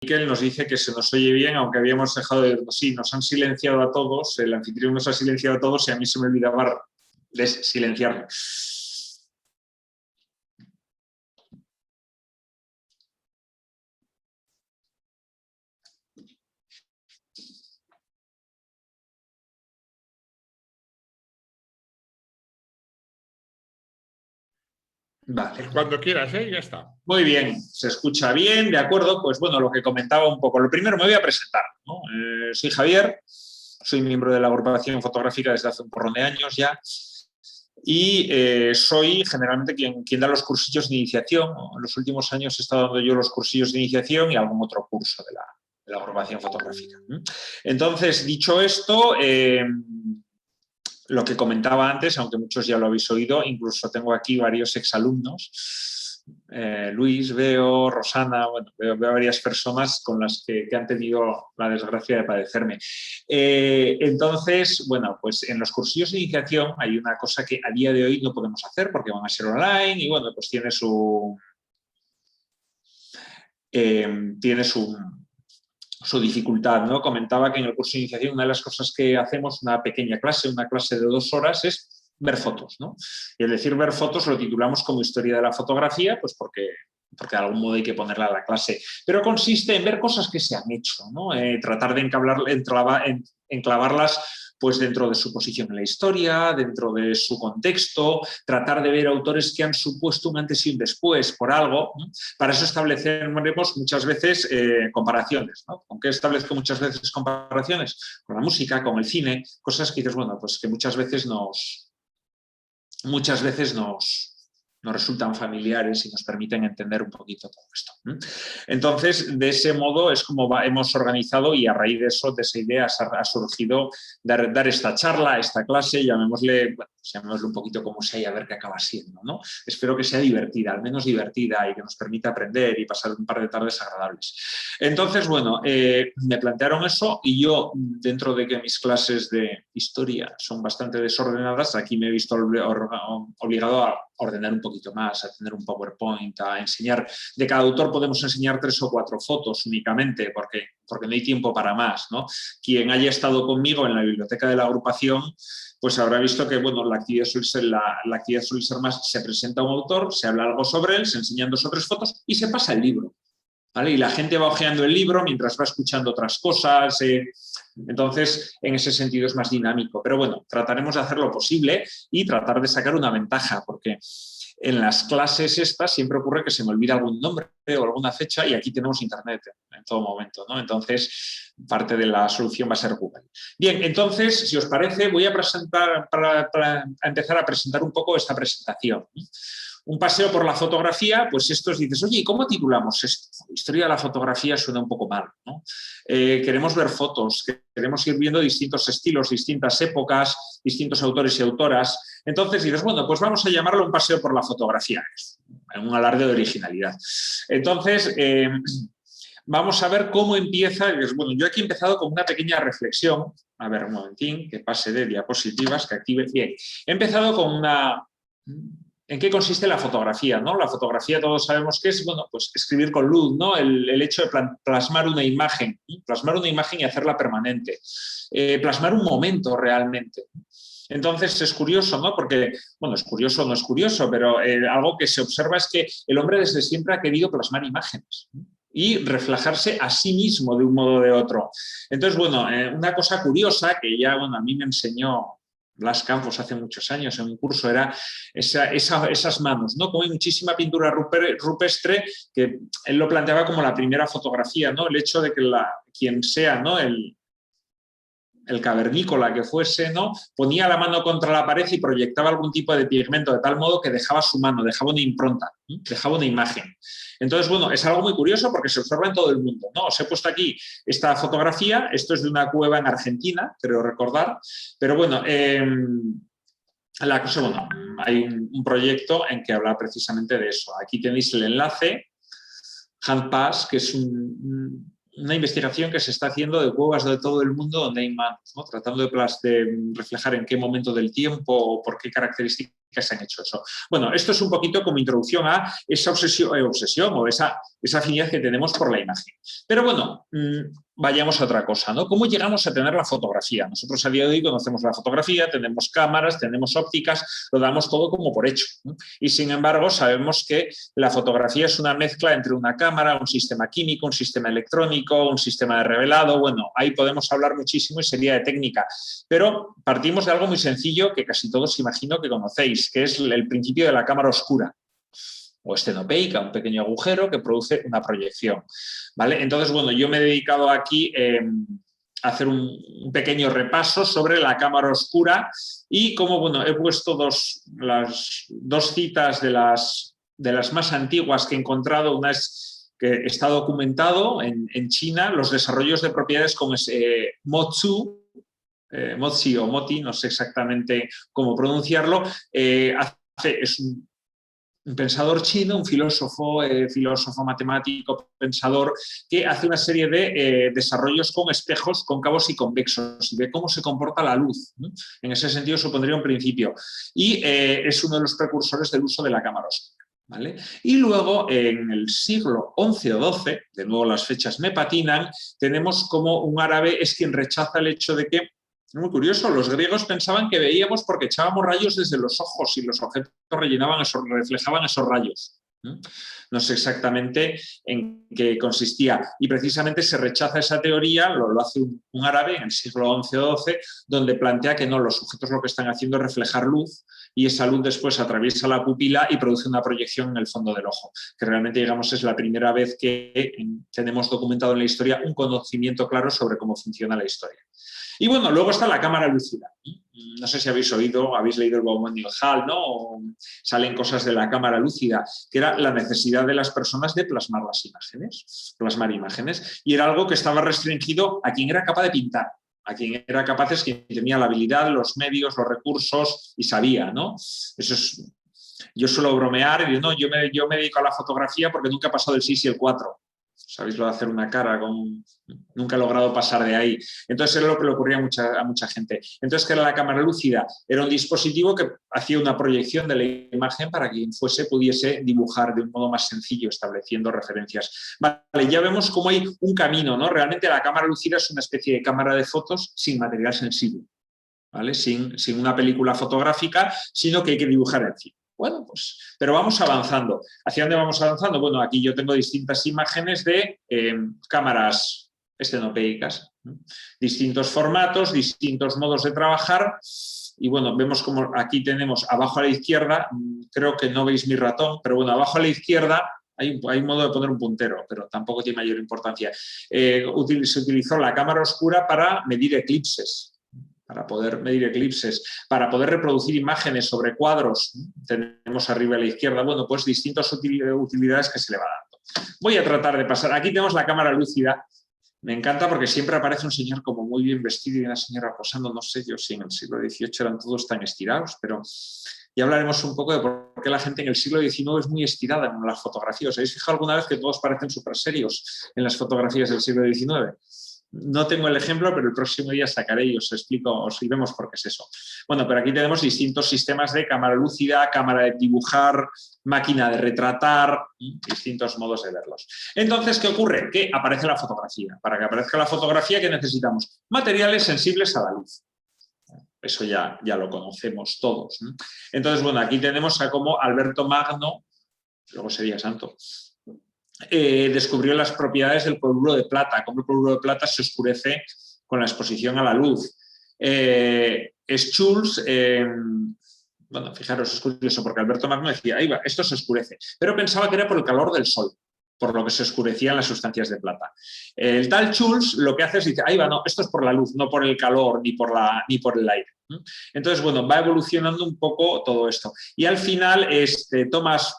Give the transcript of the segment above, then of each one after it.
Miquel nos dice que se nos oye bien, aunque habíamos dejado de... Sí, nos han silenciado a todos, el anfitrión nos ha silenciado a todos y a mí se me olvidaba silenciarlo. Vale. Cuando quieras, ya está. Muy bien, se escucha bien, de acuerdo. Pues bueno, lo que comentaba un poco. Lo primero me voy a presentar, ¿no? Soy Javier, soy miembro de la agrupación fotográfica desde hace un porrón de años ya. Y soy generalmente quien da los cursillos de iniciación. En los últimos años he estado dando yo los cursillos de iniciación y algún otro curso de la agrupación fotográfica. Entonces, dicho esto, lo que comentaba antes, aunque muchos ya lo habéis oído, incluso tengo aquí varios exalumnos, Luis, veo, Rosana, bueno, veo varias personas con las que han tenido la desgracia de padecerme. Entonces, bueno, pues en los cursillos de iniciación hay una cosa que a día de hoy no podemos hacer porque van a ser online y bueno, pues tiene su dificultad, ¿no? Comentaba que en el curso de iniciación una de las cosas que hacemos, una clase de 2 horas, es ver fotos, ¿no? Y al decir ver fotos lo titulamos como historia de la fotografía, pues porque de algún modo hay que ponerla a la clase. Pero consiste en ver cosas que se han hecho, ¿no? Tratar de enclavarlas pues dentro de su posición en la historia, dentro de su contexto, tratar de ver autores que han supuesto un antes y un después por algo, ¿no? Para eso estableceremos muchas veces comparaciones, ¿no? ¿Con qué establezco muchas veces comparaciones? Con la música, con el cine, cosas que dices, bueno, pues que muchas veces nos resultan familiares y nos permiten entender un poquito todo esto. Entonces, de ese modo es como hemos organizado y a raíz de eso, de esa idea, ha surgido dar esta charla, esta clase, llamémosle un poquito como sea y a ver qué acaba siendo, ¿no? Espero que sea divertida, al menos divertida y que nos permita aprender y pasar un par de tardes agradables. Entonces, bueno, me plantearon eso y yo, dentro de que mis clases de historia son bastante desordenadas, aquí me he visto obligado a ordenar un poquito más, a tener un PowerPoint, a enseñar. De cada autor podemos enseñar 3 o 4 fotos únicamente, porque no hay tiempo para más, ¿no? Quien haya estado conmigo en la biblioteca de la agrupación, pues habrá visto que, bueno, la actividad suele ser más, se presenta un autor, se habla algo sobre él, se enseñan 2 o 3 fotos y se pasa el libro, ¿vale? Y la gente va hojeando el libro mientras va escuchando otras cosas. Entonces, en ese sentido es más dinámico. Pero bueno, trataremos de hacer lo posible y tratar de sacar una ventaja, porque en las clases estas siempre ocurre que se me olvida algún nombre o alguna fecha y aquí tenemos internet en todo momento, ¿no? Entonces, parte de la solución va a ser Google. Bien, entonces, si os parece, voy a presentar, para empezar a presentar un poco esta presentación. Un paseo por la fotografía, pues dices, oye, ¿y cómo titulamos esto? Historia de la fotografía suena un poco mal, ¿no? Queremos ver fotos, queremos ir viendo distintos estilos, distintas épocas, distintos autores y autoras. Entonces dices, bueno, pues vamos a llamarlo un paseo por la fotografía, un alarde de originalidad. Entonces, vamos a ver cómo empieza. Bueno, yo aquí he empezado con una pequeña reflexión. A ver, un momentín, que pase de diapositivas, que active. Bien, he empezado con una... ¿En qué consiste la fotografía, ¿no? La fotografía todos sabemos que es, bueno, pues escribir con luz, ¿no? El hecho de plasmar una imagen y hacerla permanente. Plasmar un momento realmente. Entonces es curioso, ¿no? Porque, bueno, es curioso o no es curioso, pero algo que se observa es que el hombre desde siempre ha querido plasmar imágenes, ¿no? Y reflejarse a sí mismo de un modo o de otro. Entonces, bueno, una cosa curiosa que ya, bueno, a mí me enseñó Blas Campos hace muchos años en un curso era esas manos, ¿no? Como hay muchísima pintura rupestre que él lo planteaba como la primera fotografía, ¿no? El hecho de que quien sea, ¿no? El cavernícola que fuese, ¿no? Ponía la mano contra la pared y proyectaba algún tipo de pigmento de tal modo que dejaba su mano, dejaba una impronta, ¿no? Dejaba una imagen. Entonces, bueno, es algo muy curioso porque se observa en todo el mundo, ¿no? Os he puesto aquí esta fotografía, esto es de una cueva en Argentina, creo recordar, pero bueno, hay un proyecto en que habla precisamente de eso. Aquí tenéis el enlace, Handpass, que es una investigación que se está haciendo de cuevas de todo el mundo donde hay manos, ¿no? Tratando de reflejar en qué momento del tiempo o por qué características se han hecho eso. Bueno, esto es un poquito como introducción a esa obsesión o esa afinidad que tenemos por la imagen. Pero bueno, vayamos a otra cosa, ¿no? ¿Cómo llegamos a tener la fotografía? Nosotros a día de hoy conocemos la fotografía, tenemos cámaras, tenemos ópticas, lo damos todo como por hecho, ¿no? Y sin embargo sabemos que la fotografía es una mezcla entre una cámara, un sistema químico, un sistema electrónico, un sistema de revelado. Bueno, ahí podemos hablar muchísimo y sería de técnica. Pero partimos de algo muy sencillo que casi todos imagino que conocéis, que es el principio de la cámara oscura o estenopeica, un pequeño agujero que produce una proyección, ¿vale? Entonces, bueno, yo me he dedicado aquí a hacer un pequeño repaso sobre la cámara oscura y como, bueno, he puesto las dos citas de las más antiguas que he encontrado. Una es que está documentado en China los desarrollos de propiedades como es Mozzi o Moti, no sé exactamente cómo pronunciarlo, es un pensador chino, un filósofo matemático, pensador, que hace una serie de desarrollos con espejos cóncavos y convexos y ve cómo se comporta la luz. En ese sentido supondría un principio. Y es uno de los precursores del uso de la cámara oscura, ¿vale? Y luego, en el siglo XI o XII, de nuevo las fechas me patinan, tenemos como un árabe es quien rechaza el hecho de que, muy curioso, los griegos pensaban que veíamos porque echábamos rayos desde los ojos y los objetos reflejaban esos rayos. No sé exactamente en qué consistía y precisamente se rechaza esa teoría, lo hace un árabe en el siglo XI o XII, donde plantea que no, los sujetos lo que están haciendo es reflejar luz y esa luz después atraviesa la pupila y produce una proyección en el fondo del ojo, que realmente, digamos, es la primera vez que tenemos documentado en la historia un conocimiento claro sobre cómo funciona la historia. Y bueno, luego está la cámara lúcida. No sé si habéis leído el Baumann y Hall, ¿no? O salen cosas de la cámara lúcida, que era la necesidad de las personas de plasmar imágenes, y era algo que estaba restringido a quien era capaz de pintar. A quien era capaz es quien tenía la habilidad, los medios, los recursos y sabía, ¿no? Eso es, yo suelo bromear y digo, no, yo me dedico a la fotografía porque nunca he pasado del 6 y el 4. ¿Sabéis lo de hacer una cara? Nunca he logrado pasar de ahí. Entonces era lo que le ocurría a mucha gente. Entonces, ¿qué era la cámara lúcida? Era un dispositivo que hacía una proyección de la imagen para que quien pudiese dibujar de un modo más sencillo, estableciendo referencias. Vale, ya vemos cómo hay un camino, ¿no? Realmente la cámara lúcida es una especie de cámara de fotos sin material sensible, ¿vale? Sin una película fotográfica, sino que hay que dibujar encima. Bueno, pues, pero vamos avanzando. ¿Hacia dónde vamos avanzando? Bueno, aquí yo tengo distintas imágenes de cámaras estenopeicas, distintos formatos, distintos modos de trabajar. Y bueno, vemos como aquí tenemos abajo a la izquierda, creo que no veis mi ratón, pero bueno, abajo a la izquierda hay un modo de poner un puntero, pero tampoco tiene mayor importancia. Se utilizó la cámara oscura para medir eclipses. Para poder reproducir imágenes sobre cuadros, tenemos arriba a la izquierda, bueno, pues distintas utilidades que se le va dando. Voy a tratar de pasar, aquí tenemos la cámara lúcida, me encanta porque siempre aparece un señor como muy bien vestido y una señora posando, no sé yo si en el siglo XVIII eran todos tan estirados, pero ya hablaremos un poco de por qué la gente en el siglo XIX es muy estirada en las fotografías. ¿Os habéis fijado alguna vez que todos parecen súper serios en las fotografías del siglo XIX? No tengo el ejemplo, pero el próximo día sacaré y os explico, y vemos por qué es eso. Bueno, pero aquí tenemos distintos sistemas de cámara lúcida, cámara de dibujar, máquina de retratar, distintos modos de verlos. Entonces, ¿qué ocurre? Que aparece la fotografía. Para que aparezca la fotografía, ¿qué necesitamos? Materiales sensibles a la luz. Eso ya lo conocemos todos, ¿no? Entonces, bueno, aquí tenemos a cómo Alberto Magno, luego sería santo, descubrió las propiedades del cloruro de plata, cómo el cloruro de plata se oscurece con la exposición a la luz. Schulz, bueno, fijaros, es curioso, porque Alberto Magno decía, ahí va, esto se oscurece, pero pensaba que era por el calor del sol, por lo que se oscurecían las sustancias de plata. El tal Schulz lo que hace es dice, ahí va, no, esto es por la luz, no por el calor ni por el aire. Entonces, bueno, va evolucionando un poco todo esto. Y al final, Thomas,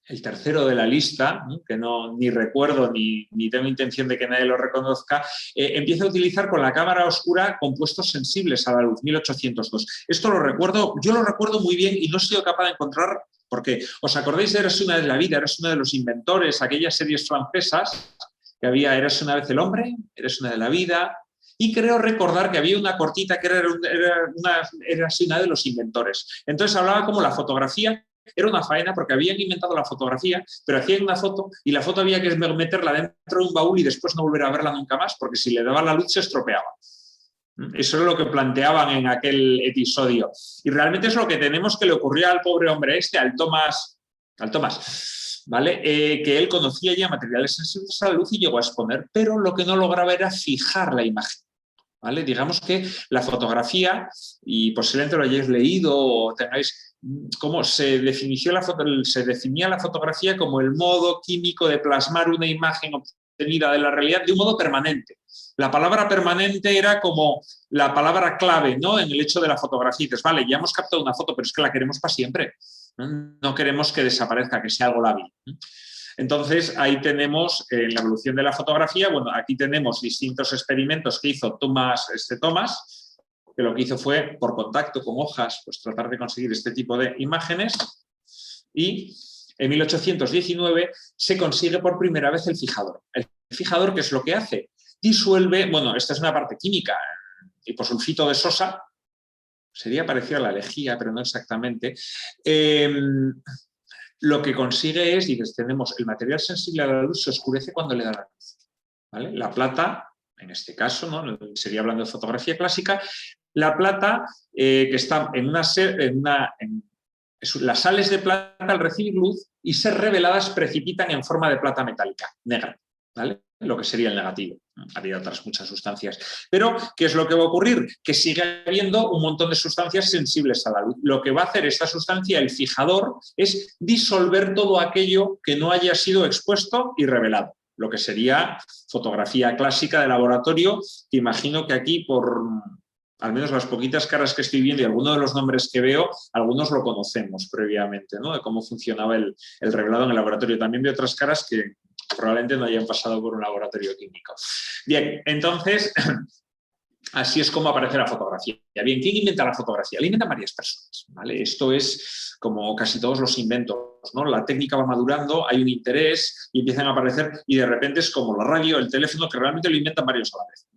el tercero de la lista, que ni recuerdo ni tengo intención de que nadie lo reconozca, empieza a utilizar con la cámara oscura compuestos sensibles a la luz, 1802. Esto yo lo recuerdo muy bien y no he sido capaz de encontrar, porque ¿os acordáis de Eras una vez la vida? Eras uno de los inventores, aquellas series francesas que había, Eras una vez el hombre, Eres una de la vida, Y creo recordar que había una cortita que era así una de los inventores. Entonces hablaba como la fotografía era una faena porque habían inventado la fotografía, pero hacían una foto y la foto había que meterla dentro de un baúl y después no volver a verla nunca más porque si le daban la luz se estropeaba. Eso es lo que planteaban en aquel episodio. Y realmente es lo que tenemos que le ocurrió al pobre hombre este, al Tomás, ¿vale? Que él conocía ya materiales sensibles a la luz y llegó a exponer, pero lo que no lograba era fijar la imagen. ¿Vale? Digamos que la fotografía, y posiblemente lo hayáis leído o tengáis cómo se definía la fotografía como el modo químico de plasmar una imagen obtenida de la realidad de un modo permanente. La palabra permanente era como la palabra clave, ¿no? En el hecho de la fotografía. Dices, vale, ya hemos captado una foto, pero es que la queremos para siempre. No queremos que desaparezca, que sea algo lábil. Entonces, ahí tenemos la evolución de la fotografía. Bueno, aquí tenemos distintos experimentos que hizo Tomás, que lo que hizo fue, por contacto con hojas, pues tratar de conseguir este tipo de imágenes. Y en 1819 se consigue por primera vez el fijador. El fijador, ¿qué es lo que hace? Disuelve, bueno, esta es una parte química, hiposulfito de sosa, sería parecido a la lejía, pero no exactamente. Lo que consigue es, dices, tenemos el material sensible a la luz, se oscurece cuando le da la luz. ¿Vale? La plata, en este caso, ¿no? Sería hablando de fotografía clásica, la plata que está las sales de plata al recibir luz y ser reveladas precipitan en forma de plata metálica, negra, ¿vale? Lo que sería el negativo. Había otras muchas sustancias. Pero, ¿qué es lo que va a ocurrir? Que sigue habiendo un montón de sustancias sensibles a la luz. Lo que va a hacer esta sustancia, el fijador, es disolver todo aquello que no haya sido expuesto y revelado. Lo que sería fotografía clásica de laboratorio, que imagino que aquí, por al menos las poquitas caras que estoy viendo y algunos de los nombres que veo, algunos lo conocemos previamente, ¿no? De cómo funcionaba el revelado en el laboratorio. También veo otras caras que probablemente no hayan pasado por un laboratorio químico. Bien, entonces, así es como aparece la fotografía. Bien, ¿quién inventa la fotografía? La inventan varias personas, ¿vale? Esto es como casi todos los inventos, ¿no? La técnica va madurando, hay un interés y empiezan a aparecer y de repente es como la radio, el teléfono, que realmente lo inventan varios a la vez.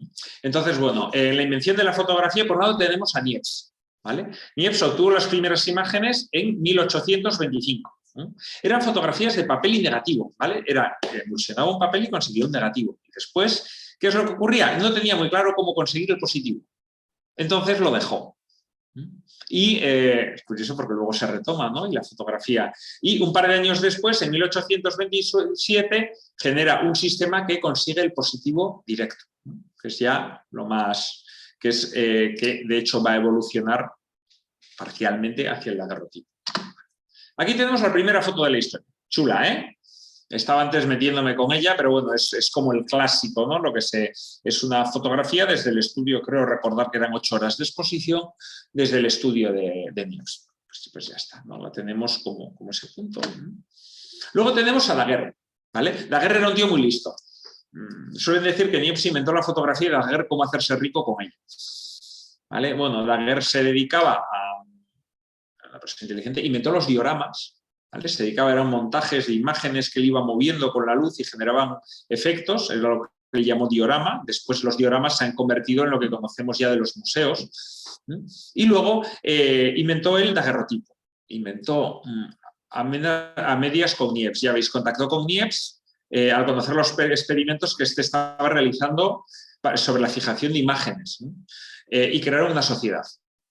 Entonces, bueno, en la invención de la fotografía, por un lado tenemos a Niepce, ¿vale? Niepce obtuvo las primeras imágenes en 1825. Eran fotografías de papel y negativo, ¿vale? Emulsionaba un papel y conseguía un negativo. Y después, ¿qué es lo que ocurría? No tenía muy claro cómo conseguir el positivo. Entonces lo dejó. Y es curioso porque luego se retoma, ¿no? Y la fotografía. Y un par de años después, en 1827, genera un sistema que consigue el positivo directo, ¿no? Que es ya lo más, que de hecho va a evolucionar parcialmente hacia el daguerrotipo. Aquí tenemos la primera foto de la historia. Chula, ¿eh? Estaba antes metiéndome con ella, pero bueno, es como el clásico, ¿no? Es una fotografía desde el estudio, creo recordar que eran 8 horas de exposición, desde el estudio de Niepce. Pues ya está, ¿no? La tenemos como ese punto. Luego tenemos a Daguerre, ¿vale? Daguerre era un tío muy listo. Suelen decir que Niepce inventó la fotografía y Daguerre cómo hacerse rico con ella. ¿Vale? Bueno, Daguerre se dedicaba a la persona inteligente, inventó los dioramas, ¿vale? Se dedicaba a montajes de imágenes que él iba moviendo con la luz y generaban efectos, era lo que él llamó diorama. Después los dioramas se han convertido en lo que conocemos ya de los museos. Y luego inventó el daguerrotipo, inventó a medias con Niepce. Ya veis, contactó con Niepce al conocer los experimentos que este estaba realizando sobre la fijación de imágenes, ¿no? Y crearon una sociedad.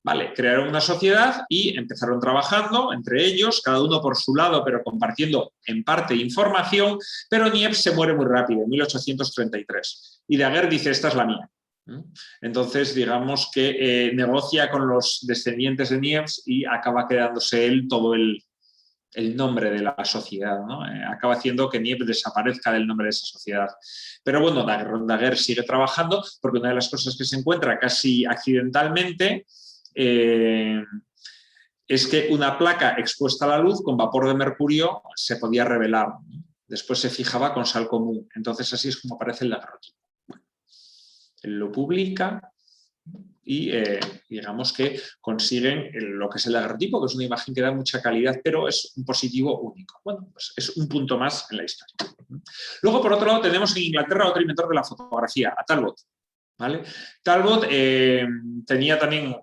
Vale, crearon una sociedad y empezaron trabajando entre ellos, cada uno por su lado, pero compartiendo en parte información, pero Niepce se muere muy rápido, en 1833. Y Daguerre dice, esta es la mía. Entonces, digamos que negocia con los descendientes de Niepce y acaba quedándose él todo el nombre de la sociedad, ¿no? Acaba haciendo que Niepce desaparezca del nombre de esa sociedad. Pero bueno, Daguerre sigue trabajando porque una de las cosas que se encuentra casi accidentalmente es que una placa expuesta a la luz con vapor de mercurio se podía revelar. Después se fijaba con sal común. Entonces así es como aparece el daguerrotipo. Bueno, él lo publica y digamos que consiguen lo que es el daguerrotipo, que es una imagen que da mucha calidad, pero es un positivo único. Bueno, pues es un punto más en la historia. Luego, por otro lado, tenemos en Inglaterra otro inventor de la fotografía, a Talbot. ¿vale? Talbot tenía también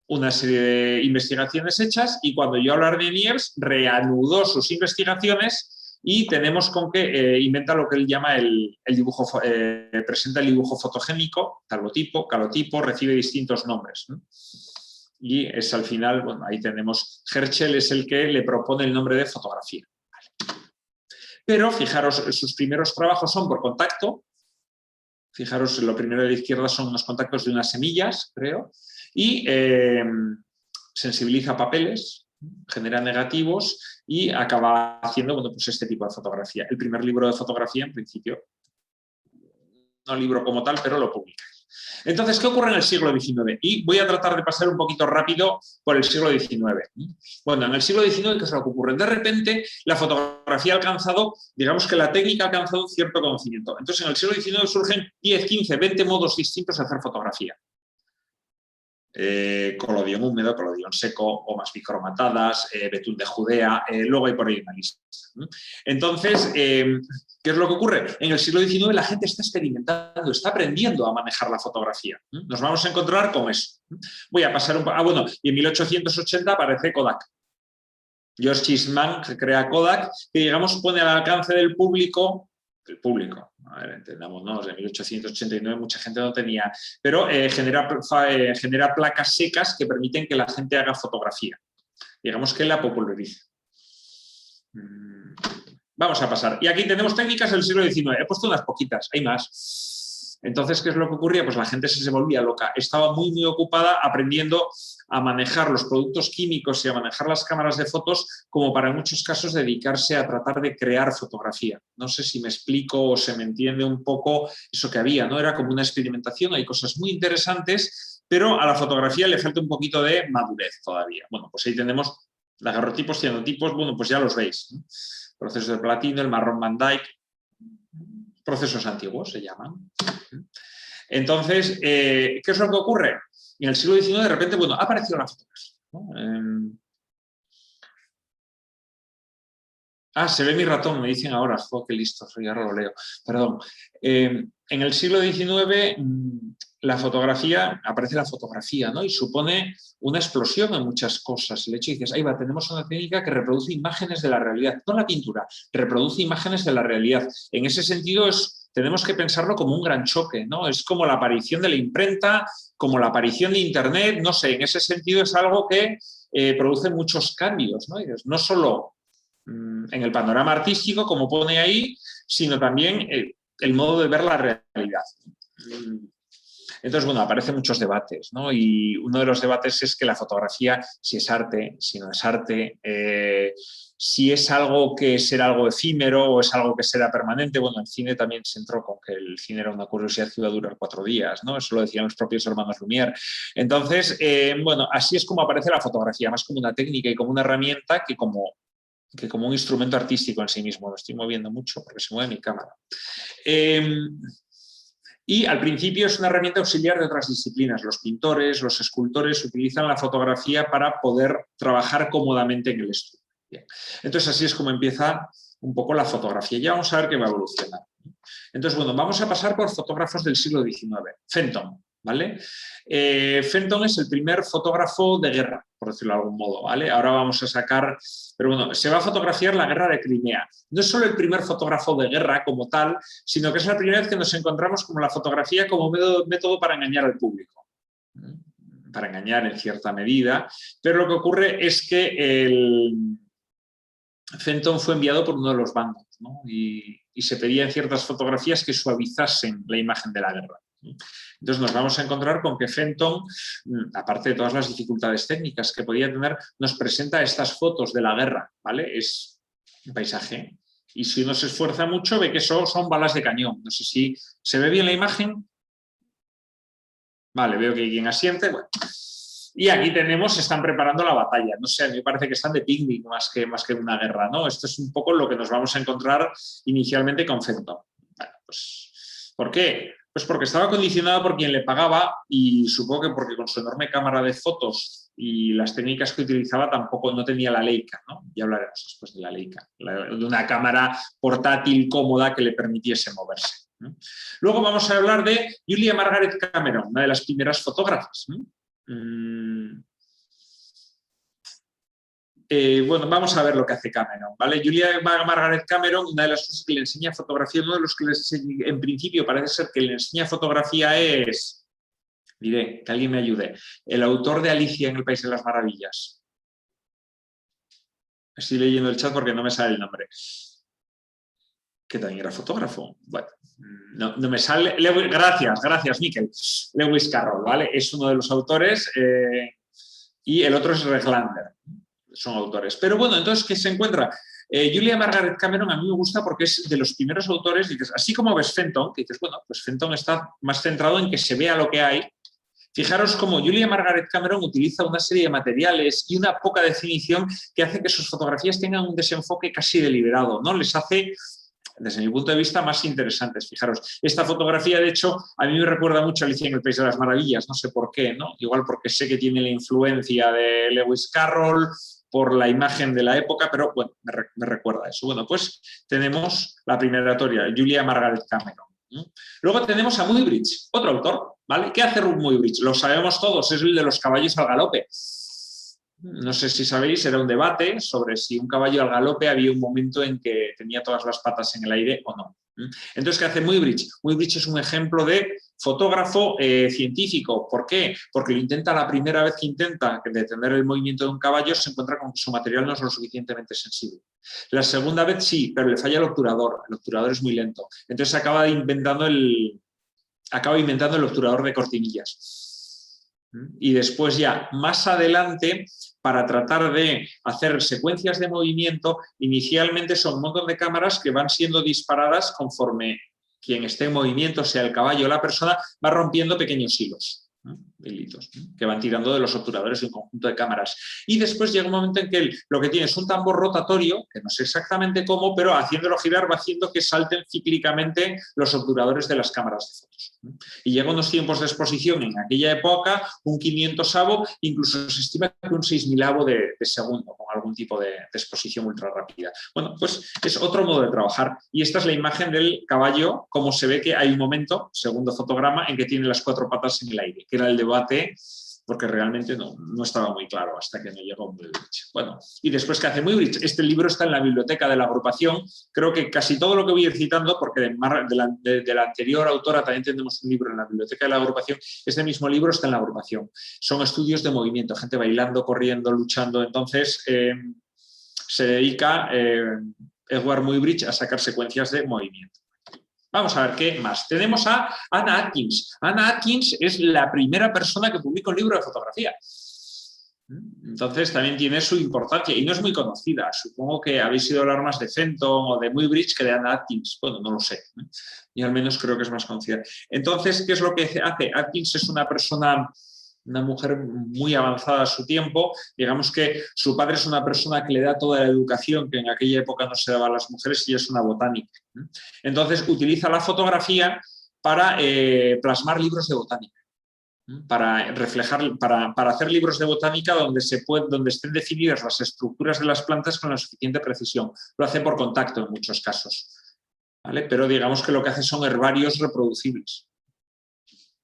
una serie de investigaciones hechas y cuando yo hablar de Niers reanudó sus investigaciones y tenemos con que inventa lo que él llama el dibujo, presenta el dibujo fotogénico, talbotipo, calotipo, recibe distintos nombres, ¿no? Y es al final, bueno, ahí tenemos, Herschel es el que le propone el nombre de fotografía. Vale. Pero fijaros, sus primeros trabajos son por contacto. Fijaros, lo primero de la izquierda son unos contactos de unas semillas, creo, y sensibiliza papeles, genera negativos y acaba haciendo, bueno, pues este tipo de fotografía. El primer libro de fotografía, en principio, no libro como tal, pero lo publica. Entonces, ¿qué ocurre en el siglo XIX? Y voy a tratar de pasar un poquito rápido por el siglo XIX. Bueno, en el siglo XIX, ¿qué es lo que ocurre? De repente, la fotografía ha alcanzado, digamos que la técnica ha alcanzado un cierto conocimiento. Entonces, en el siglo XIX surgen 10, 15, 20 modos distintos de hacer fotografía. Colodión húmedo, colodión seco, gomas bicromatadas, betún de Judea, luego hay por ahí una lista. Entonces, ¿qué es lo que ocurre? En el siglo XIX la gente está experimentando, está aprendiendo a manejar la fotografía. Nos vamos a encontrar con eso. Voy a pasar un poco. Bueno, y en 1880 aparece Kodak. George Eastman, que crea Kodak, que digamos pone al alcance del público, a ver, entendámonos, de 1889 mucha gente no tenía, pero genera placas secas que permiten que la gente haga fotografía. Digamos que la populariza. Vamos a pasar. Y aquí tenemos técnicas del siglo XIX. He puesto unas poquitas, hay más. Entonces, ¿qué es lo que ocurría? Pues la gente se volvía loca. Estaba muy, muy ocupada aprendiendo a manejar los productos químicos y a manejar las cámaras de fotos, como para en muchos casos dedicarse a tratar de crear fotografía. No sé si me explico o se me entiende un poco eso que había, ¿no? Era como una experimentación, hay cosas muy interesantes, pero a la fotografía le falta un poquito de madurez todavía. Bueno, pues ahí tenemos daguerrotipos, cianotipos, bueno, pues ya los veis, ¿no? Procesos de platino, el marrón Van Dyck, procesos antiguos se llaman. Entonces, ¿qué es lo que ocurre? En el siglo XIX, de repente, bueno, ha aparecido la fotografía, ¿no? Se ve mi ratón, me dicen ahora. Qué listo, soy, ahora lo leo. Perdón. En el siglo XIX, aparece la fotografía, ¿no? Y supone una explosión en muchas cosas. El hecho de que dices, ahí va, tenemos una técnica que reproduce imágenes de la realidad, no la pintura, reproduce imágenes de la realidad. En ese sentido, tenemos que pensarlo como un gran choque, ¿no? Es como la aparición de la imprenta, como la aparición de Internet, no sé, en ese sentido es algo que produce muchos cambios, ¿no? No solo en el panorama artístico, como pone ahí, sino también el modo de ver la realidad. Entonces, bueno, aparecen muchos debates, ¿no? Y uno de los debates es que la fotografía, si es arte, si no es arte, si es algo que será algo efímero o es algo que será permanente. Bueno, el cine también se entró con que el cine era una curiosidad que iba a durar 4 días, ¿no? Eso lo decían los propios hermanos Lumière. Entonces, bueno, así es como aparece la fotografía, más como una técnica y como una herramienta que como un instrumento artístico en sí mismo. Lo estoy moviendo mucho porque se mueve mi cámara. Y al principio es una herramienta auxiliar de otras disciplinas. Los pintores, los escultores utilizan la fotografía para poder trabajar cómodamente en el estudio. Bien. Entonces así es como empieza un poco la fotografía. Ya vamos a ver que va a evolucionar. Entonces, bueno, vamos a pasar por fotógrafos del siglo XIX. Fenton, ¿vale? Fenton es el primer fotógrafo de guerra, por decirlo de algún modo, ¿vale? Ahora vamos a sacar, pero bueno, se va a fotografiar la guerra de Crimea. No es solo el primer fotógrafo de guerra como tal, sino que es la primera vez que nos encontramos como la fotografía como método para engañar al público, para engañar en cierta medida, pero lo que ocurre es que Fenton fue enviado por uno de los bandos, ¿no? y se pedían ciertas fotografías que suavizasen la imagen de la guerra. Entonces nos vamos a encontrar con que Fenton, aparte de todas las dificultades técnicas que podía tener, nos presenta estas fotos de la guerra, ¿vale? Es un paisaje. Y si uno se esfuerza mucho, ve que son balas de cañón. No sé si se ve bien la imagen. Vale, veo que hay quien asiente. Bueno. Y aquí tenemos, están preparando la batalla. No sé, a mí me parece que están de picnic más que una guerra, ¿no? Esto es un poco lo que nos vamos a encontrar inicialmente con Fenton. Bueno, pues, ¿por qué? Pues porque estaba condicionado por quien le pagaba y supongo que porque con su enorme cámara de fotos y las técnicas que utilizaba tampoco no tenía la Leica, ¿no? Ya hablaremos después de la Leica, de una cámara portátil cómoda que le permitiese moverse. Luego vamos a hablar de Julia Margaret Cameron, una de las primeras fotógrafas. Bueno, vamos a ver lo que hace Cameron, ¿vale? Julia Margaret Cameron, una de las cosas que le enseña fotografía, uno de los que en principio parece ser que le enseña fotografía es, diré, que alguien me ayude, el autor de Alicia en el País de las Maravillas. Estoy leyendo el chat porque no me sale el nombre. Que también era fotógrafo. Bueno, no me sale. Gracias, Miquel. Lewis Carroll, ¿vale? Es uno de los autores y el otro es Reglander. Son autores. Pero bueno, entonces, ¿qué se encuentra? Julia Margaret Cameron a mí me gusta porque es de los primeros autores, dices, así como ves Fenton, que dices, bueno, pues Fenton está más centrado en que se vea lo que hay. Fijaros cómo Julia Margaret Cameron utiliza una serie de materiales y una poca definición que hace que sus fotografías tengan un desenfoque casi deliberado, ¿no? Les hace, desde mi punto de vista, más interesantes. Fijaros, esta fotografía, de hecho, a mí me recuerda mucho a Alicia en el País de las Maravillas, no sé por qué, ¿no? Igual porque sé que tiene la influencia de Lewis Carroll, por la imagen de la época, pero bueno, me recuerda eso. Bueno, pues tenemos la primera autoría, Julia Margaret Cameron. Luego tenemos a Muybridge, otro autor, ¿vale? ¿Qué hace Ruth Muybridge? Lo sabemos todos, es el de los caballos al galope. No sé si sabéis, era un debate sobre si un caballo al galope había un momento en que tenía todas las patas en el aire o no. Entonces, ¿qué hace Muybridge? Muybridge es un ejemplo de fotógrafo científico. ¿Por qué? Porque lo intenta la primera vez que intenta detener el movimiento de un caballo, se encuentra con que su material no es lo suficientemente sensible. La segunda vez sí, pero le falla el obturador es muy lento. Entonces acaba inventando el obturador de cortinillas. Y después ya, más adelante, para tratar de hacer secuencias de movimiento, inicialmente son un montón de cámaras que van siendo disparadas conforme quien esté en movimiento, sea el caballo o la persona, va rompiendo pequeños hilos, hilitos, que van tirando de los obturadores de un conjunto de cámaras. Y después llega un momento en que lo que tiene es un tambor rotatorio, que no sé exactamente cómo, pero haciéndolo girar va haciendo que salten cíclicamente los obturadores de las cámaras de fotos. Y llega unos tiempos de exposición en aquella época, un 500avo, incluso se estima que un 6000avo de segundo, con algún tipo de exposición ultra rápida. Bueno, pues es otro modo de trabajar. Y esta es la imagen del caballo, como se ve que hay un momento, segundo fotograma, en que tiene las cuatro patas en el aire, que era el debate, porque realmente no estaba muy claro hasta que no llegó Muybridge. Bueno, y después, ¿qué hace Muybridge? Este libro está en la biblioteca de la agrupación. Creo que casi todo lo que voy a ir citando, porque de la anterior autora también tenemos un libro en la biblioteca de la agrupación, este mismo libro está en la agrupación. Son estudios de movimiento, gente bailando, corriendo, luchando. Entonces, se dedica Edward Muybridge a sacar secuencias de movimiento. Vamos a ver qué más. Tenemos a Anna Atkins. Anna Atkins es la primera persona que publica un libro de fotografía. Entonces también tiene su importancia y no es muy conocida. Supongo que habéis ido a hablar más de Fenton o de Muybridge que de Anna Atkins. Bueno, no lo sé. Y al menos creo que es más conocida. Entonces, ¿qué es lo que hace? Atkins es una mujer muy avanzada a su tiempo. Digamos que su padre es una persona que le da toda la educación que en aquella época no se daba a las mujeres y es una botánica. Entonces utiliza la fotografía para plasmar libros de botánica, para reflejar, para hacer libros de botánica donde estén definidas las estructuras de las plantas con la suficiente precisión. Lo hace por contacto en muchos casos, ¿vale? Pero digamos que lo que hace son herbarios reproducibles.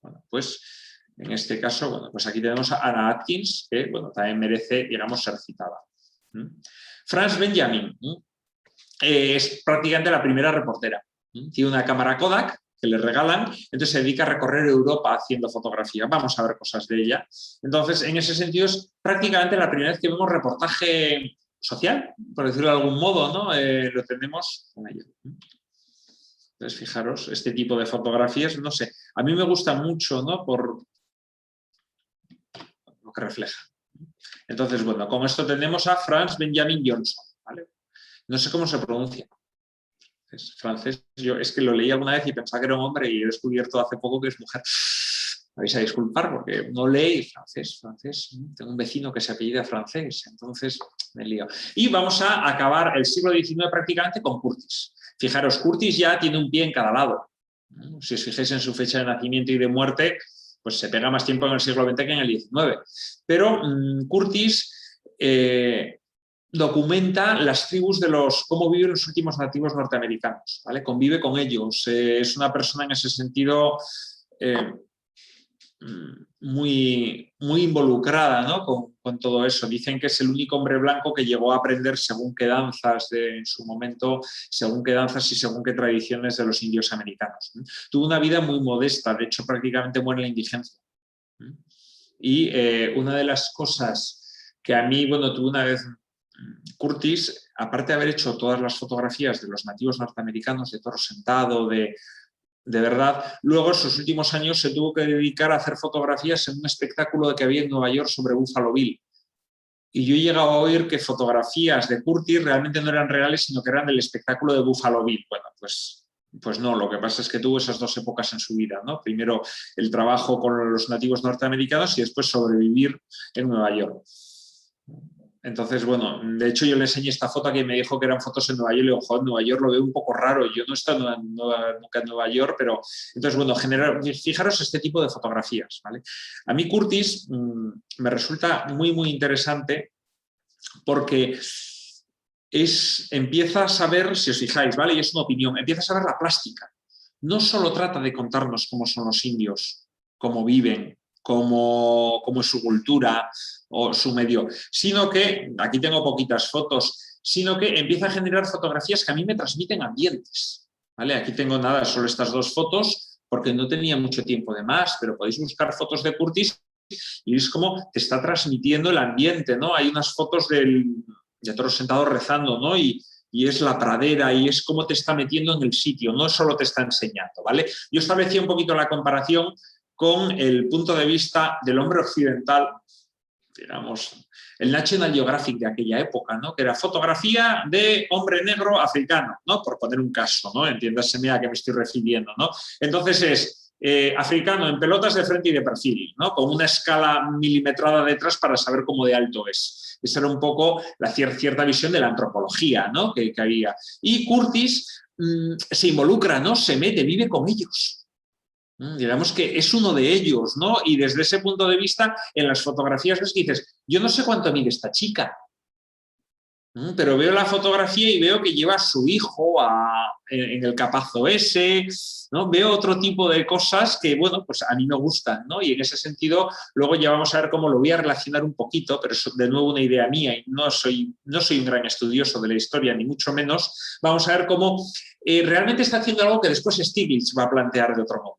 Bueno, pues en este caso, bueno, pues aquí tenemos a Anna Atkins, que bueno, también merece, digamos, ser citada. Franz Benjamin es prácticamente la primera reportera. Tiene una cámara Kodak que le regalan, entonces se dedica a recorrer Europa haciendo fotografía. Vamos a ver cosas de ella. Entonces, en ese sentido, es prácticamente la primera vez que vemos reportaje social, por decirlo de algún modo, ¿no? Lo tenemos con ello. Entonces, fijaros, este tipo de fotografías, no sé, a mí me gusta mucho, ¿no? Por lo que refleja. Entonces, bueno, con esto tenemos a Franz Benjamin Johnson, ¿vale? No sé cómo se pronuncia. Es francés. Yo es que lo leí alguna vez y pensaba que era un hombre y he descubierto hace poco que es mujer. Me vais a disculpar porque no leí francés. Tengo un vecino que se apellida francés, entonces me lío. Y vamos a acabar el siglo XIX prácticamente con Curtis. Fijaros, Curtis ya tiene un pie en cada lado. Si os fijáis en su fecha de nacimiento y de muerte, pues se pega más tiempo en el siglo XX que en el XIX. Pero Curtis documenta las tribus cómo viven los últimos nativos norteamericanos, ¿vale? Convive con ellos, es una persona en ese sentido muy involucrada, ¿no? con todo eso. Dicen que es el único hombre blanco que llegó a aprender según qué danzas en su momento, según qué danzas y según qué tradiciones de los indios americanos. Tuvo una vida muy modesta, de hecho prácticamente muere en la indigencia. Y una de las cosas que a mí, bueno, tuve una vez Curtis, aparte de haber hecho todas las fotografías de los nativos norteamericanos, de toro sentado, de verdad, luego en sus últimos años se tuvo que dedicar a hacer fotografías en un espectáculo que había en Nueva York sobre Buffalo Bill. Y yo he llegado a oír que fotografías de Curtis realmente no eran reales, sino que eran del espectáculo de Buffalo Bill. Bueno, pues no, lo que pasa es que tuvo esas dos épocas en su vida, ¿no? Primero el trabajo con los nativos norteamericanos y después sobrevivir en Nueva York. Entonces, bueno, de hecho yo le enseñé esta foto a quien me dijo que eran fotos en Nueva York y le digo, joder, Nueva York lo veo un poco raro, yo no he estado nunca en Nueva York, pero entonces, bueno, fijaros este tipo de fotografías, ¿vale? A mí Curtis me resulta muy interesante porque empieza a saber, si os fijáis, ¿vale? Y es una opinión, empieza a saber la plástica. No solo trata de contarnos cómo son los indios, cómo viven, cómo es su cultura o su medio, sino que, aquí tengo poquitas fotos, sino que empieza a generar fotografías que a mí me transmiten ambientes, ¿vale? Aquí tengo nada, solo estas dos fotos, porque no tenía mucho tiempo de más, pero podéis buscar fotos de Curtis y es como te está transmitiendo el ambiente, ¿no? Hay unas fotos de toro sentado rezando, ¿no? Y es la pradera y es cómo te está metiendo en el sitio, no solo te está enseñando, ¿vale? Yo establecí un poquito la comparación con el punto de vista del hombre occidental, digamos, el National Geographic de aquella época, ¿no? Que era fotografía de hombre negro africano, ¿no? Por poner un caso, ¿no? Entiéndaseme a qué me estoy refiriendo, ¿no? Entonces es africano en pelotas de frente y de perfil, ¿no? Con una escala milimetrada detrás para saber cómo de alto es. Esa era un poco la cierta visión de la antropología, ¿no? que había. Y Curtis se involucra, ¿no? Se mete, vive con ellos. Digamos que es uno de ellos, ¿no? Y desde ese punto de vista, en las fotografías ves que dices, yo no sé cuánto mide esta chica, pero veo la fotografía y veo que lleva a su hijo en el capazo ese, ¿no? Veo otro tipo de cosas que, bueno, pues a mí me gustan, ¿no? Y en ese sentido, luego ya vamos a ver cómo lo voy a relacionar un poquito, pero es de nuevo una idea mía y no soy un gran estudioso de la historia, ni mucho menos. Vamos a ver cómo realmente está haciendo algo que después Stiglitz va a plantear de otro modo.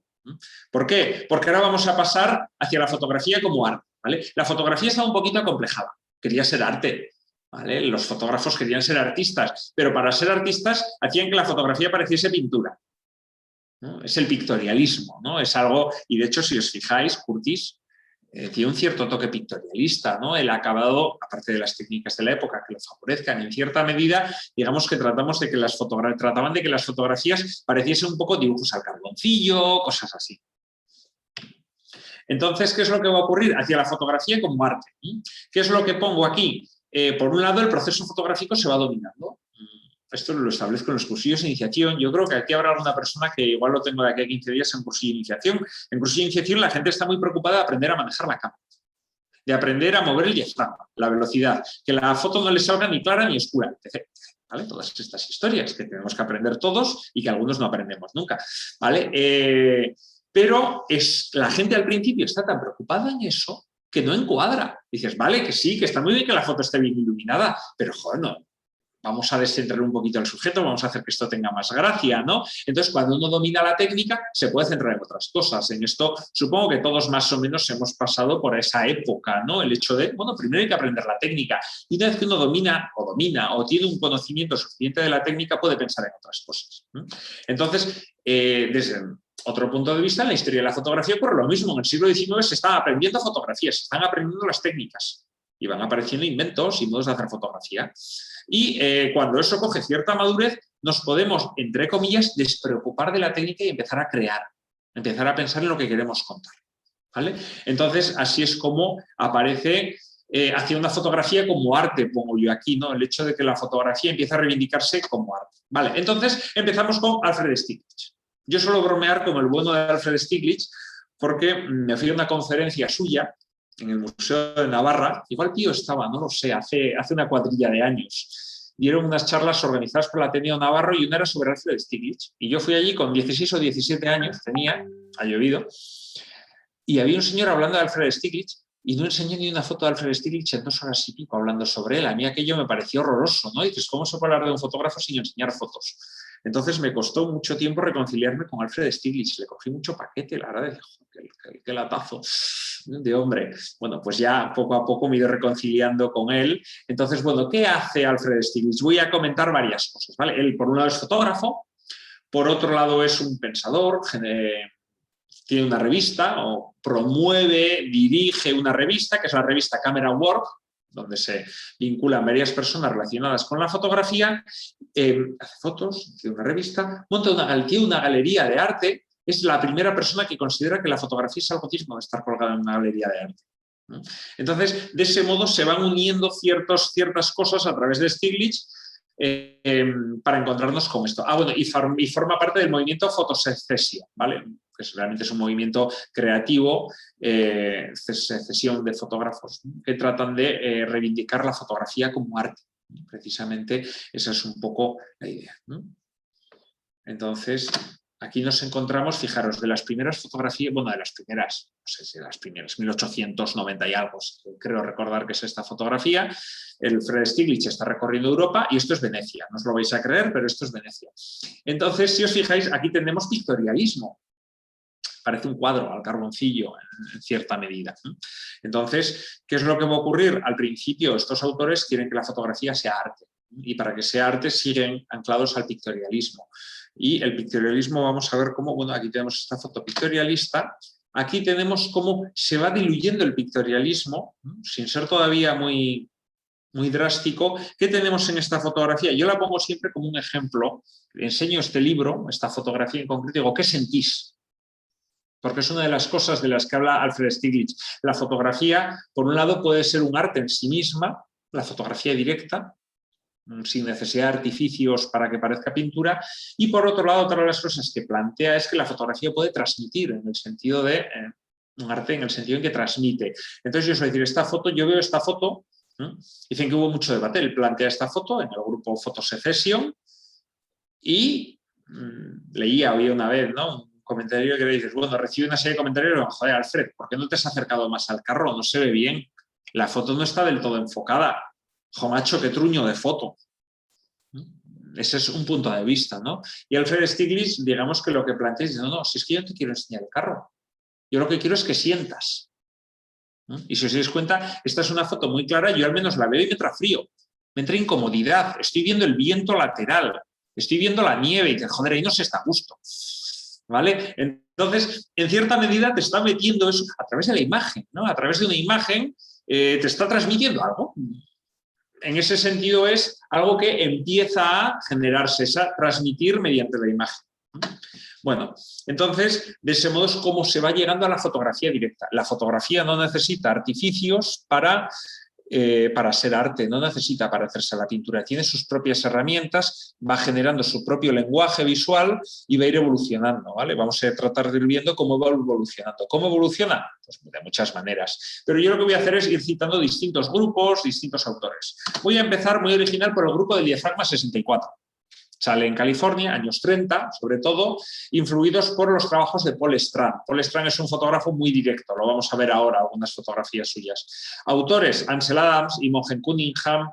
¿Por qué? Porque ahora vamos a pasar hacia la fotografía como arte, ¿vale? La fotografía está un poquito acomplejada, quería ser arte, ¿vale? Los fotógrafos querían ser artistas, pero para ser artistas hacían que la fotografía pareciese pintura, ¿no? Es el pictorialismo, ¿no? Es algo, y de hecho si os fijáis, Curtis tiene un cierto toque pictorialista, ¿no? El acabado, aparte de las técnicas de la época que lo favorezcan en cierta medida, digamos que trataban de que las fotografías pareciesen un poco dibujos al carboncillo, cosas así. Entonces, ¿qué es lo que va a ocurrir hacia la fotografía como arte? ¿Qué es lo que pongo aquí? Por un lado, el proceso fotográfico se va dominando. Esto lo establezco en los cursillos de iniciación. Yo creo que aquí habrá alguna persona que igual lo tengo de aquí a 15 días en cursillo de iniciación. En cursillo de iniciación la gente está muy preocupada de aprender a manejar la cámara, de aprender a mover el diafragma, la velocidad, que la foto no le salga ni clara ni oscura, etc. ¿Vale? Todas estas historias que tenemos que aprender todos y que algunos no aprendemos nunca, ¿vale? Pero la gente al principio está tan preocupada en eso que no encuadra. Dices, vale, que sí, que está muy bien que la foto esté bien iluminada, pero joder, no. Vamos a descentrar un poquito al sujeto, vamos a hacer que esto tenga más gracia, ¿no? Entonces, cuando uno domina la técnica, se puede centrar en otras cosas. En esto, supongo que todos más o menos hemos pasado por esa época, ¿no? El hecho de, bueno, primero hay que aprender la técnica. Y una vez que uno domina o tiene un conocimiento suficiente de la técnica, puede pensar en otras cosas. Entonces, desde otro punto de vista, en la historia de la fotografía ocurre lo mismo. En el siglo XIX se están aprendiendo fotografías, se están aprendiendo las técnicas y van apareciendo inventos y modos de hacer fotografía. Y cuando eso coge cierta madurez, nos podemos, entre comillas, despreocupar de la técnica y empezar a crear, empezar a pensar en lo que queremos contar, ¿vale? Entonces, así es como aparece hacia una fotografía como arte, pongo yo aquí, ¿no? El hecho de que la fotografía empieza a reivindicarse como arte. Vale, entonces empezamos con Alfred Stieglitz. Yo suelo bromear como el bueno de Alfred Stieglitz porque me fui a una conferencia suya en el Museo de Navarra. Igual Pío estaba, no lo sé, hace una cuadrilla de años. Dieron unas charlas organizadas por el Ateneo Navarro y una era sobre Alfred Stieglitz. Y yo fui allí con 16 o 17 años, ha llovido, y había un señor hablando de Alfred Stieglitz y no enseñé ni una foto de Alfred Stieglitz en 2 horas y pico hablando sobre él. A mí aquello me pareció horroroso, ¿no? Y dices, ¿cómo se puede hablar de un fotógrafo sin enseñar fotos? Entonces me costó mucho tiempo reconciliarme con Alfred Stieglitz. Le cogí mucho paquete, la verdad, qué latazo de hombre. Bueno, pues ya poco a poco me he ido reconciliando con él. Entonces, bueno, ¿qué hace Alfred Stieglitz? Voy a comentar varias cosas, ¿vale? Él, por un lado, es fotógrafo, por otro lado, es un pensador, tiene una revista o promueve, dirige una revista, que es la revista Camera Work, donde se vinculan varias personas relacionadas con la fotografía, hace fotos, tiene una revista, tiene una galería de arte, es la primera persona que considera que la fotografía es algo digno de estar colgada en una galería de arte. Entonces, de ese modo se van uniendo ciertas cosas a través de Stieglitz para encontrarnos con esto. Bueno, y forma parte del movimiento fotosecesio, ¿vale? Que realmente es un movimiento creativo, secesión de fotógrafos, ¿no? Que tratan de reivindicar la fotografía como arte. Precisamente esa es un poco la idea, ¿no? Entonces, aquí nos encontramos, fijaros, de las primeras fotografías, bueno, de las primeras, no sé si de las primeras, 1890 y algo, creo recordar que es esta fotografía. El Fred Stieglitz está recorriendo Europa y esto es Venecia. No os lo vais a creer, pero esto es Venecia. Entonces, si os fijáis, aquí tenemos pictorialismo. Parece un cuadro al carboncillo en cierta medida. Entonces, ¿qué es lo que va a ocurrir? Al principio, estos autores quieren que la fotografía sea arte. Y para que sea arte siguen anclados al pictorialismo. Y el pictorialismo, vamos a ver cómo, bueno, aquí tenemos esta foto pictorialista, aquí tenemos cómo se va diluyendo el pictorialismo, sin ser todavía muy drástico. ¿Qué tenemos en esta fotografía? Yo la pongo siempre como un ejemplo, enseño este libro, esta fotografía en concreto, digo, ¿qué sentís? Porque es una de las cosas de las que habla Alfred Stieglitz. La fotografía, por un lado, puede ser un arte en sí misma, la fotografía directa, sin necesidad de artificios para que parezca pintura, y por otro lado, otra de las cosas que plantea es que la fotografía puede transmitir, en el sentido de un arte, en el sentido en que transmite. Entonces yo os voy a decir, esta foto, yo veo esta foto, dicen que hubo mucho debate, él plantea esta foto en el grupo Photosecession, y oí una vez, ¿no?, un comentario que le dices, bueno, recibe una serie de comentarios, joder, Alfred, ¿por qué no te has acercado más al carro? No se ve bien, la foto no está del todo enfocada. Jo, macho, qué truño de foto. Ese es un punto de vista, ¿no? Y Alfred Stieglitz, digamos que lo que plantea es, no, si es que yo no te quiero enseñar el carro, yo lo que quiero es que sientas. Y si os dais cuenta, esta es una foto muy clara, yo al menos la veo y me entra frío, me entra incomodidad, estoy viendo el viento lateral, estoy viendo la nieve y que, joder, ahí no se está a gusto, ¿vale? Entonces, en cierta medida te está metiendo eso a través de la imagen, ¿no? A través de una imagen te está transmitiendo algo. En ese sentido es algo que empieza a generarse, a transmitir mediante la imagen. Bueno, entonces, de ese modo es como se va llegando a la fotografía directa. La fotografía no necesita artificios para ser arte, no necesita parecerse a la pintura, tiene sus propias herramientas, va generando su propio lenguaje visual y va a ir evolucionando, ¿vale? Vamos a tratar de ir viendo cómo va evolucionando. ¿Cómo evoluciona? Pues de muchas maneras. Pero yo lo que voy a hacer es ir citando distintos grupos, distintos autores. Voy a empezar muy original por el grupo del diafragma 64. Sale en California, años 30, sobre todo, influidos por los trabajos de Paul Strand. Paul Strand es un fotógrafo muy directo, lo vamos a ver ahora, algunas fotografías suyas. Autores, Ansel Adams, Imogen Cunningham,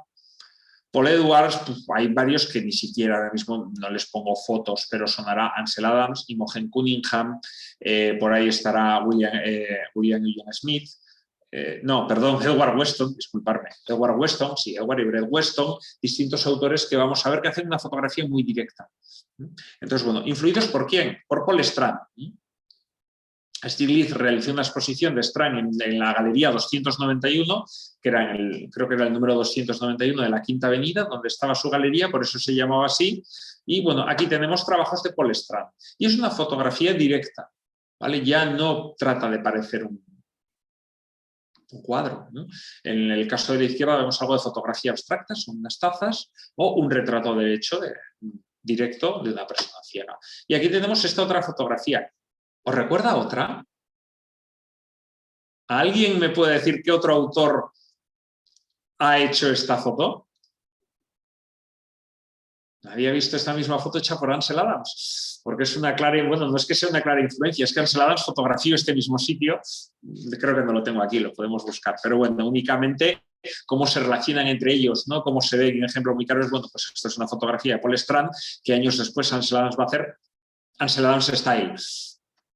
Paul Edwards, hay varios que ni siquiera ahora mismo no les pongo fotos, pero sonará Ansel Adams, Imogen Cunningham, por ahí estará William Eugene Smith. Edward Weston, disculparme. Edward Weston, sí, Edward y Brett Weston, distintos autores que vamos a ver que hacen una fotografía muy directa. Entonces, bueno, ¿influidos por quién? Por Paul Strand. Stieglitz realizó una exposición de Strand en la Galería 291, que era creo que era el número 291 de la Quinta Avenida, donde estaba su galería, por eso se llamaba así. Y bueno, aquí tenemos trabajos de Paul Strand. Y es una fotografía directa, ¿vale? Ya no trata de parecer un cuadro, ¿no? En el caso de la izquierda vemos algo de fotografía abstracta, son unas tazas, o un retrato de hecho directo de una persona ciega. Y aquí tenemos esta otra fotografía. ¿Os recuerda otra? ¿Alguien me puede decir qué otro autor ha hecho esta foto? ¿Había visto esta misma foto hecha por Ansel Adams? Porque es una clara, bueno, no es que sea una clara influencia, es que Ansel Adams fotografió este mismo sitio, creo que no lo tengo aquí, lo podemos buscar, pero bueno, únicamente cómo se relacionan entre ellos, ¿no? Cómo se ve, un ejemplo muy claro es, bueno, pues esto es una fotografía de Paul Strand que años después Ansel Adams va a hacer Ansel Adams Style,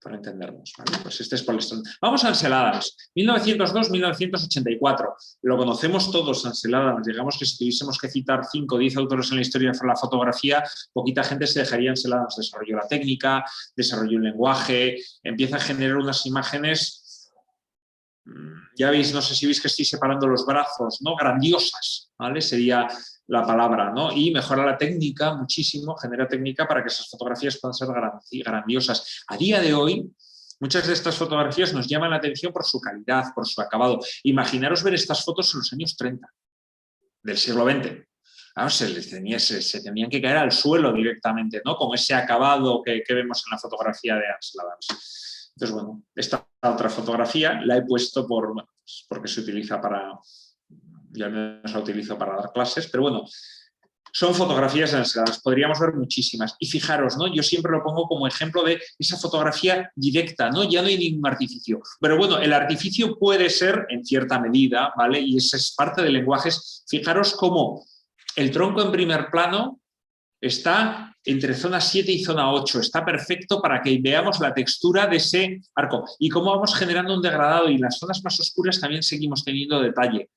para entendernos, ¿vale? Pues este es Paul Strand. Vamos a Ansel Adams, 1902-1984. Lo conocemos todos, Ansel Adams. Digamos que si tuviésemos que citar 5 o 10 autores en la historia de la fotografía, poquita gente se dejaría Ansel Adams. Desarrolló la técnica, desarrolló el lenguaje, empieza a generar unas imágenes, ya veis, no sé si veis que estoy separando los brazos, ¿no? Grandiosas, ¿vale? Sería la palabra, ¿no? Y mejora la técnica muchísimo, genera técnica para que esas fotografías puedan ser grandiosas. A día de hoy, muchas de estas fotografías nos llaman la atención por su calidad, por su acabado. Imaginaros ver estas fotos en los años 30 del siglo XX. Claro, se tenían que caer al suelo directamente, ¿no? Con ese acabado que vemos en la fotografía de Ansel Adams. Entonces, bueno, esta otra fotografía la he puesto porque se utiliza para... Yo al menos la utilizo para dar clases, pero bueno, son fotografías de Ansel Adams, podríamos ver muchísimas. Y fijaros, ¿no? Yo siempre lo pongo como ejemplo de esa fotografía directa, ¿no? Ya no hay ningún artificio. Pero bueno, el artificio puede ser en cierta medida, ¿vale? Y esa es parte del lenguaje. Fijaros cómo el tronco en primer plano está entre zona 7 y zona 8. Está perfecto para que veamos la textura de ese arco. Y cómo vamos generando un degradado y en las zonas más oscuras también seguimos teniendo detalle.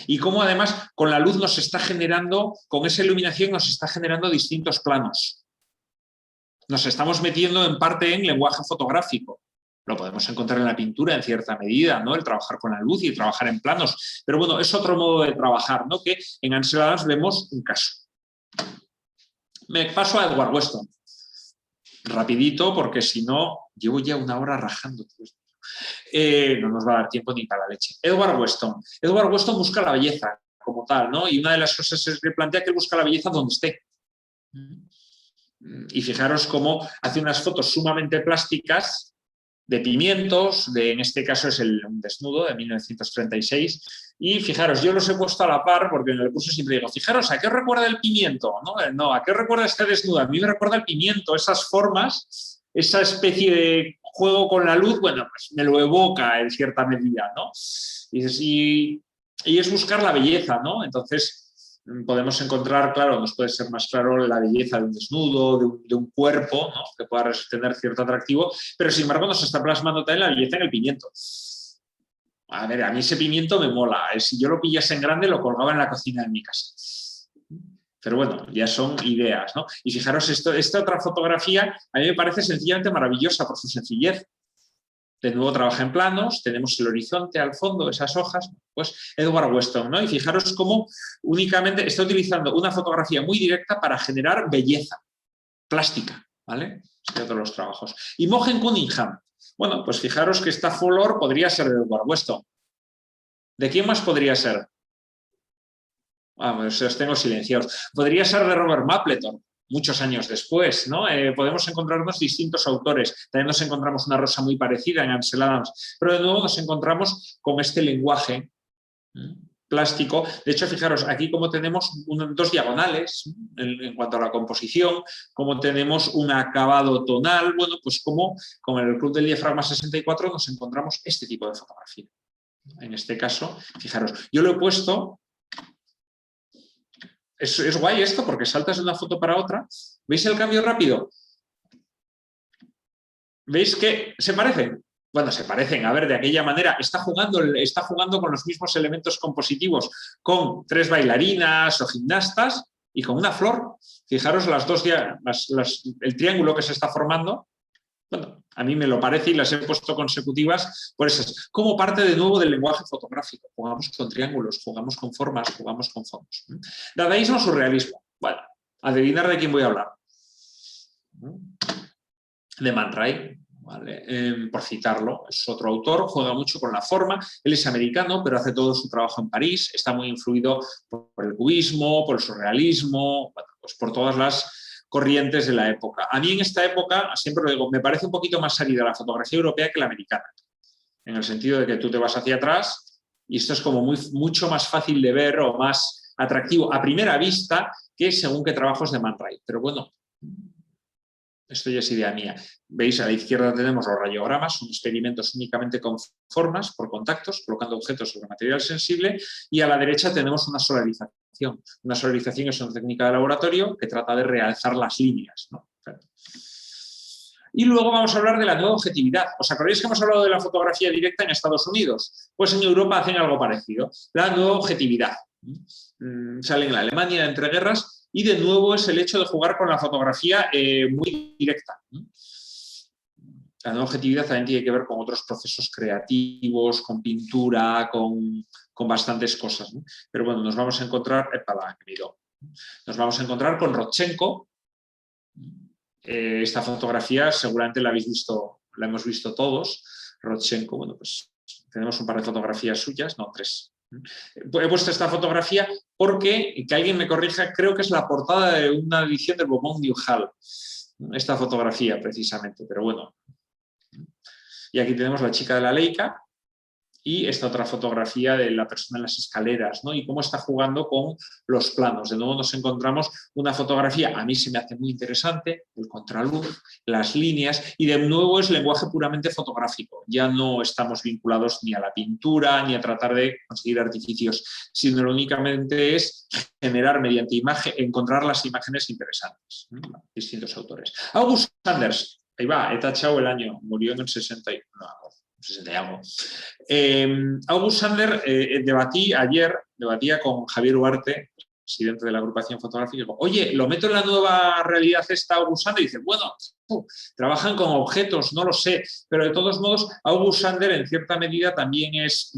Y cómo además con la luz nos está generando, con esa iluminación nos está generando distintos planos. Nos estamos metiendo en parte en lenguaje fotográfico. Lo podemos encontrar en la pintura en cierta medida, ¿no? El trabajar con la luz y trabajar en planos. Pero bueno, es otro modo de trabajar, ¿no? Que en Ansel Adams vemos un caso. Me paso a Edward Weston. Rapidito, porque si no, llevo ya una hora rajando. No nos va a dar tiempo ni para la leche. Edward Weston. Edward Weston busca la belleza como tal, ¿no? Y una de las cosas es que plantea que él busca la belleza donde esté. Y fijaros cómo hace unas fotos sumamente plásticas de pimientos, en este caso es un desnudo de 1936, y fijaros, yo los he puesto a la par porque en el curso siempre digo, fijaros, ¿a qué os recuerda el pimiento? No, ¿a qué os recuerda este desnudo? A mí me recuerda el pimiento, esas formas, esa especie de juego con la luz, bueno, pues me lo evoca en cierta medida, ¿no? Y es buscar la belleza, ¿no? Entonces podemos encontrar, claro, nos puede ser más claro la belleza de un desnudo, de un cuerpo, ¿no? Que pueda tener cierto atractivo, pero sin embargo nos está plasmando también la belleza en el pimiento. A ver, a mí ese pimiento me mola. Si yo lo pillase en grande, lo colgaba en la cocina de mi casa. Pero bueno, ya son ideas, ¿no? Y fijaros, esta otra fotografía a mí me parece sencillamente maravillosa por su sencillez. De nuevo trabaja en planos, tenemos el horizonte al fondo, esas hojas, pues Edward Weston, ¿no? Y fijaros cómo únicamente está utilizando una fotografía muy directa para generar belleza plástica, ¿vale? Es de otros los trabajos. Imogen Cunningham. Bueno, pues fijaros que esta flor podría ser de Edward Weston. ¿De quién más podría ser? Pues os tengo silenciados. Podría ser de Robert Mapleton, muchos años después, ¿no? Podemos encontrarnos distintos autores. También nos encontramos una rosa muy parecida en Ansel Adams, pero de nuevo nos encontramos con este lenguaje plástico. De hecho, fijaros, aquí como tenemos dos diagonales en cuanto a la composición, como tenemos un acabado tonal, bueno, pues como en el Club del Diafragma 64 nos encontramos este tipo de fotografía. En este caso, fijaros, yo lo he puesto... Es guay esto porque saltas de una foto para otra. ¿Veis el cambio rápido? ¿Veis que se parecen? Bueno, se parecen. A ver, de aquella manera está jugando con los mismos elementos compositivos, con 3 bailarinas o gimnastas y con una flor. Fijaros el triángulo que se está formando. Bueno, a mí me lo parece y las he puesto consecutivas por esas. Como parte de nuevo del lenguaje fotográfico. Jugamos con triángulos, jugamos con formas, jugamos con fondos. Dadaísmo, surrealismo. Bueno, adivinar de quién voy a hablar. De Man Ray, ¿vale? Por citarlo, es otro autor, juega mucho con la forma. Él es americano, pero hace todo su trabajo en París. Está muy influido por el cubismo, por el surrealismo, bueno, pues por todas las corrientes de la época. A mí en esta época, siempre lo digo, me parece un poquito más árida la fotografía europea que la americana. en el sentido de que tú te vas hacia atrás y esto es como mucho más fácil de ver o más atractivo a primera vista que según qué trabajos de Man Ray. Pero bueno, esto ya es idea mía. Veis, a la izquierda tenemos los rayogramas, son experimentos únicamente con formas, por contactos, colocando objetos sobre material sensible, y a la derecha tenemos una solarización. Una solarización es una técnica de laboratorio que trata de realzar las líneas, ¿no? Y luego vamos a hablar de la nueva objetividad. ¿Os acordáis que hemos hablado de la fotografía directa en Estados Unidos? Pues en Europa hacen algo parecido. La nueva objetividad. Salen en la Alemania de entreguerras y de nuevo es el hecho de jugar con la fotografía muy directa. La nueva objetividad también tiene que ver con otros procesos creativos, con pintura, con bastantes cosas, ¿no? Pero bueno, nos vamos a encontrar... Nos vamos a encontrar con Rodchenko. Esta fotografía seguramente la hemos visto todos. Rodchenko, bueno, pues tenemos un par de fotografías suyas, no, 3. He puesto esta fotografía porque, que alguien me corrija, creo que es la portada de una edición del Beaumont New Hall. Esta fotografía, precisamente, pero bueno. Y aquí tenemos la chica de la Leica y esta otra fotografía de la persona en las escaleras, ¿no? Y cómo está jugando con los planos. De nuevo nos encontramos una fotografía, a mí se me hace muy interesante, el contraluz, las líneas, y de nuevo es lenguaje puramente fotográfico. Ya no estamos vinculados ni a la pintura, ni a tratar de conseguir artificios, sino únicamente es generar mediante imagen, encontrar las imágenes interesantes. Distintos autores. August Sanders, ahí va, he tachado el año, murió en el 60 y algo. August Sanders debatía con Javier Huarte, presidente de la agrupación fotográfica, y digo, oye, ¿lo meto en la nueva realidad esta August Sanders? Y dice, bueno, trabajan con objetos, no lo sé, pero de todos modos, August Sanders en cierta medida también es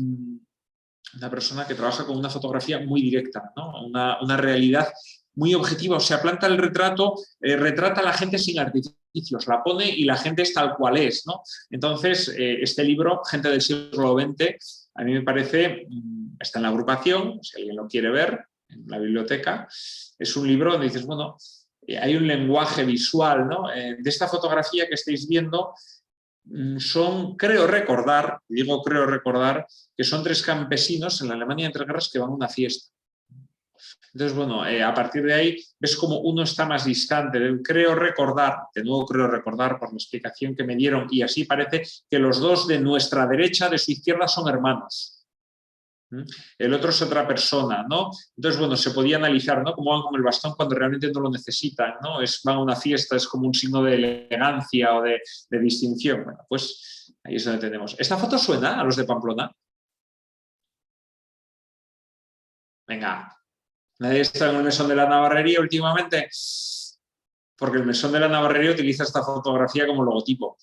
una persona que trabaja con una fotografía muy directa, ¿no? Una realidad muy objetiva, o sea, planta el retrato, retrata a la gente sin artificios, la pone y la gente es tal cual es, ¿no? Entonces, este libro, Gente del siglo XX, a mí me parece, está en la agrupación, si alguien lo quiere ver, en la biblioteca, es un libro donde dices, bueno, hay un lenguaje visual, ¿no? De esta fotografía que estáis viendo, creo recordar, que son 3 campesinos en la Alemania de entreguerras que van a una fiesta. Entonces, bueno, a partir de ahí ves como uno está más distante. Creo recordar por la explicación que me dieron, y así parece que los dos de nuestra derecha, de su izquierda, son hermanos. El otro es otra persona, ¿no? Entonces, bueno, se podía analizar, ¿no? Cómo van con el bastón cuando realmente no lo necesitan, ¿no? Van a una fiesta, es como un signo de elegancia o de distinción. Bueno, pues ahí es donde tenemos. ¿Esta foto suena a los de Pamplona? Venga. ¿Nadie está en el mesón de la Navarrería últimamente? Porque el mesón de la Navarrería utiliza esta fotografía como logotipo.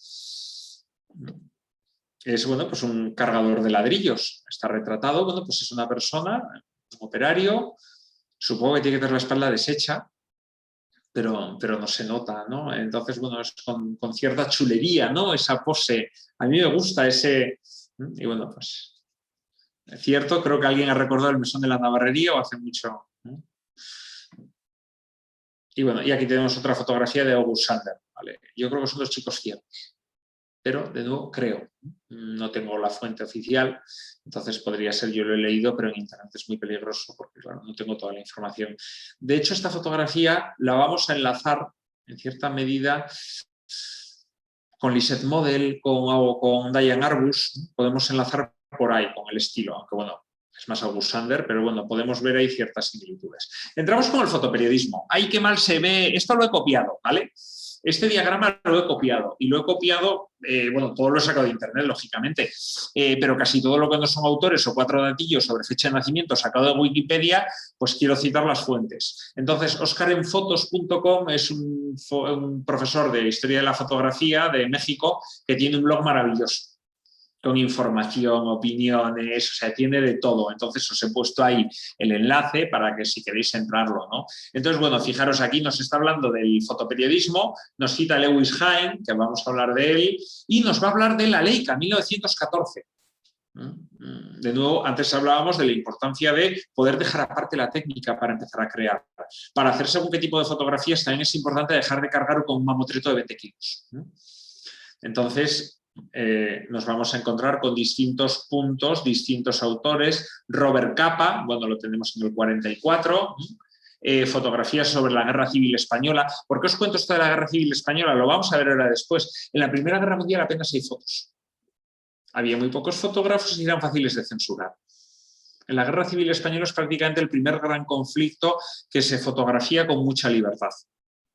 Es, bueno, pues un cargador de ladrillos. Está retratado, bueno, pues es una persona, un operario, supongo que tiene que tener la espalda deshecha, pero no se nota, ¿no? Entonces, bueno, es con cierta chulería, ¿no? Esa pose. A mí me gusta ese... Y bueno, pues... Es cierto, creo que alguien ha recordado el mesón de la Navarrería o hace mucho... Y bueno, y aquí tenemos otra fotografía de August Sanders, ¿vale? Yo creo que son 2 chicos ciegos, pero de nuevo creo, no tengo la fuente oficial, entonces podría ser, yo lo he leído, pero en internet es muy peligroso porque claro, no tengo toda la información. De hecho, esta fotografía la vamos a enlazar en cierta medida con Lisette Model, con Diane Arbus, podemos enlazar por ahí con el estilo, aunque bueno, es más August Sanders, pero bueno, podemos ver ahí ciertas similitudes. Entramos con el fotoperiodismo. ¡Ay, qué mal se ve! Esto lo he copiado, ¿vale? Este diagrama lo he copiado y lo he copiado, bueno, todo lo he sacado de internet, lógicamente, pero casi todo lo que no son autores o 4 datillos sobre fecha de nacimiento sacado de Wikipedia, pues quiero citar las fuentes. Entonces, oscarenfotos.com es un profesor de historia de la fotografía de México que tiene un blog maravilloso, con información, opiniones, o sea, tiene de todo. Entonces os he puesto ahí el enlace para que si queréis entrarlo, ¿no? Entonces, bueno, fijaros aquí, nos está hablando del fotoperiodismo, nos cita Lewis Hine, que vamos a hablar de él, y nos va a hablar de la Leica, 1914. De nuevo, antes hablábamos de la importancia de poder dejar aparte la técnica para empezar a crear. Para hacer según qué tipo de fotografías también es importante dejar de cargar con un mamotreto de 20 kilos. Entonces, nos vamos a encontrar con distintos puntos, distintos autores. Robert Capa, bueno, lo tenemos en el 44, fotografías sobre la Guerra Civil Española. ¿Por qué os cuento esto de la Guerra Civil Española? Lo vamos a ver ahora después. En la Primera Guerra Mundial apenas hay fotos. Había muy pocos fotógrafos y eran fáciles de censurar. En la Guerra Civil Española es prácticamente el primer gran conflicto que se fotografía con mucha libertad.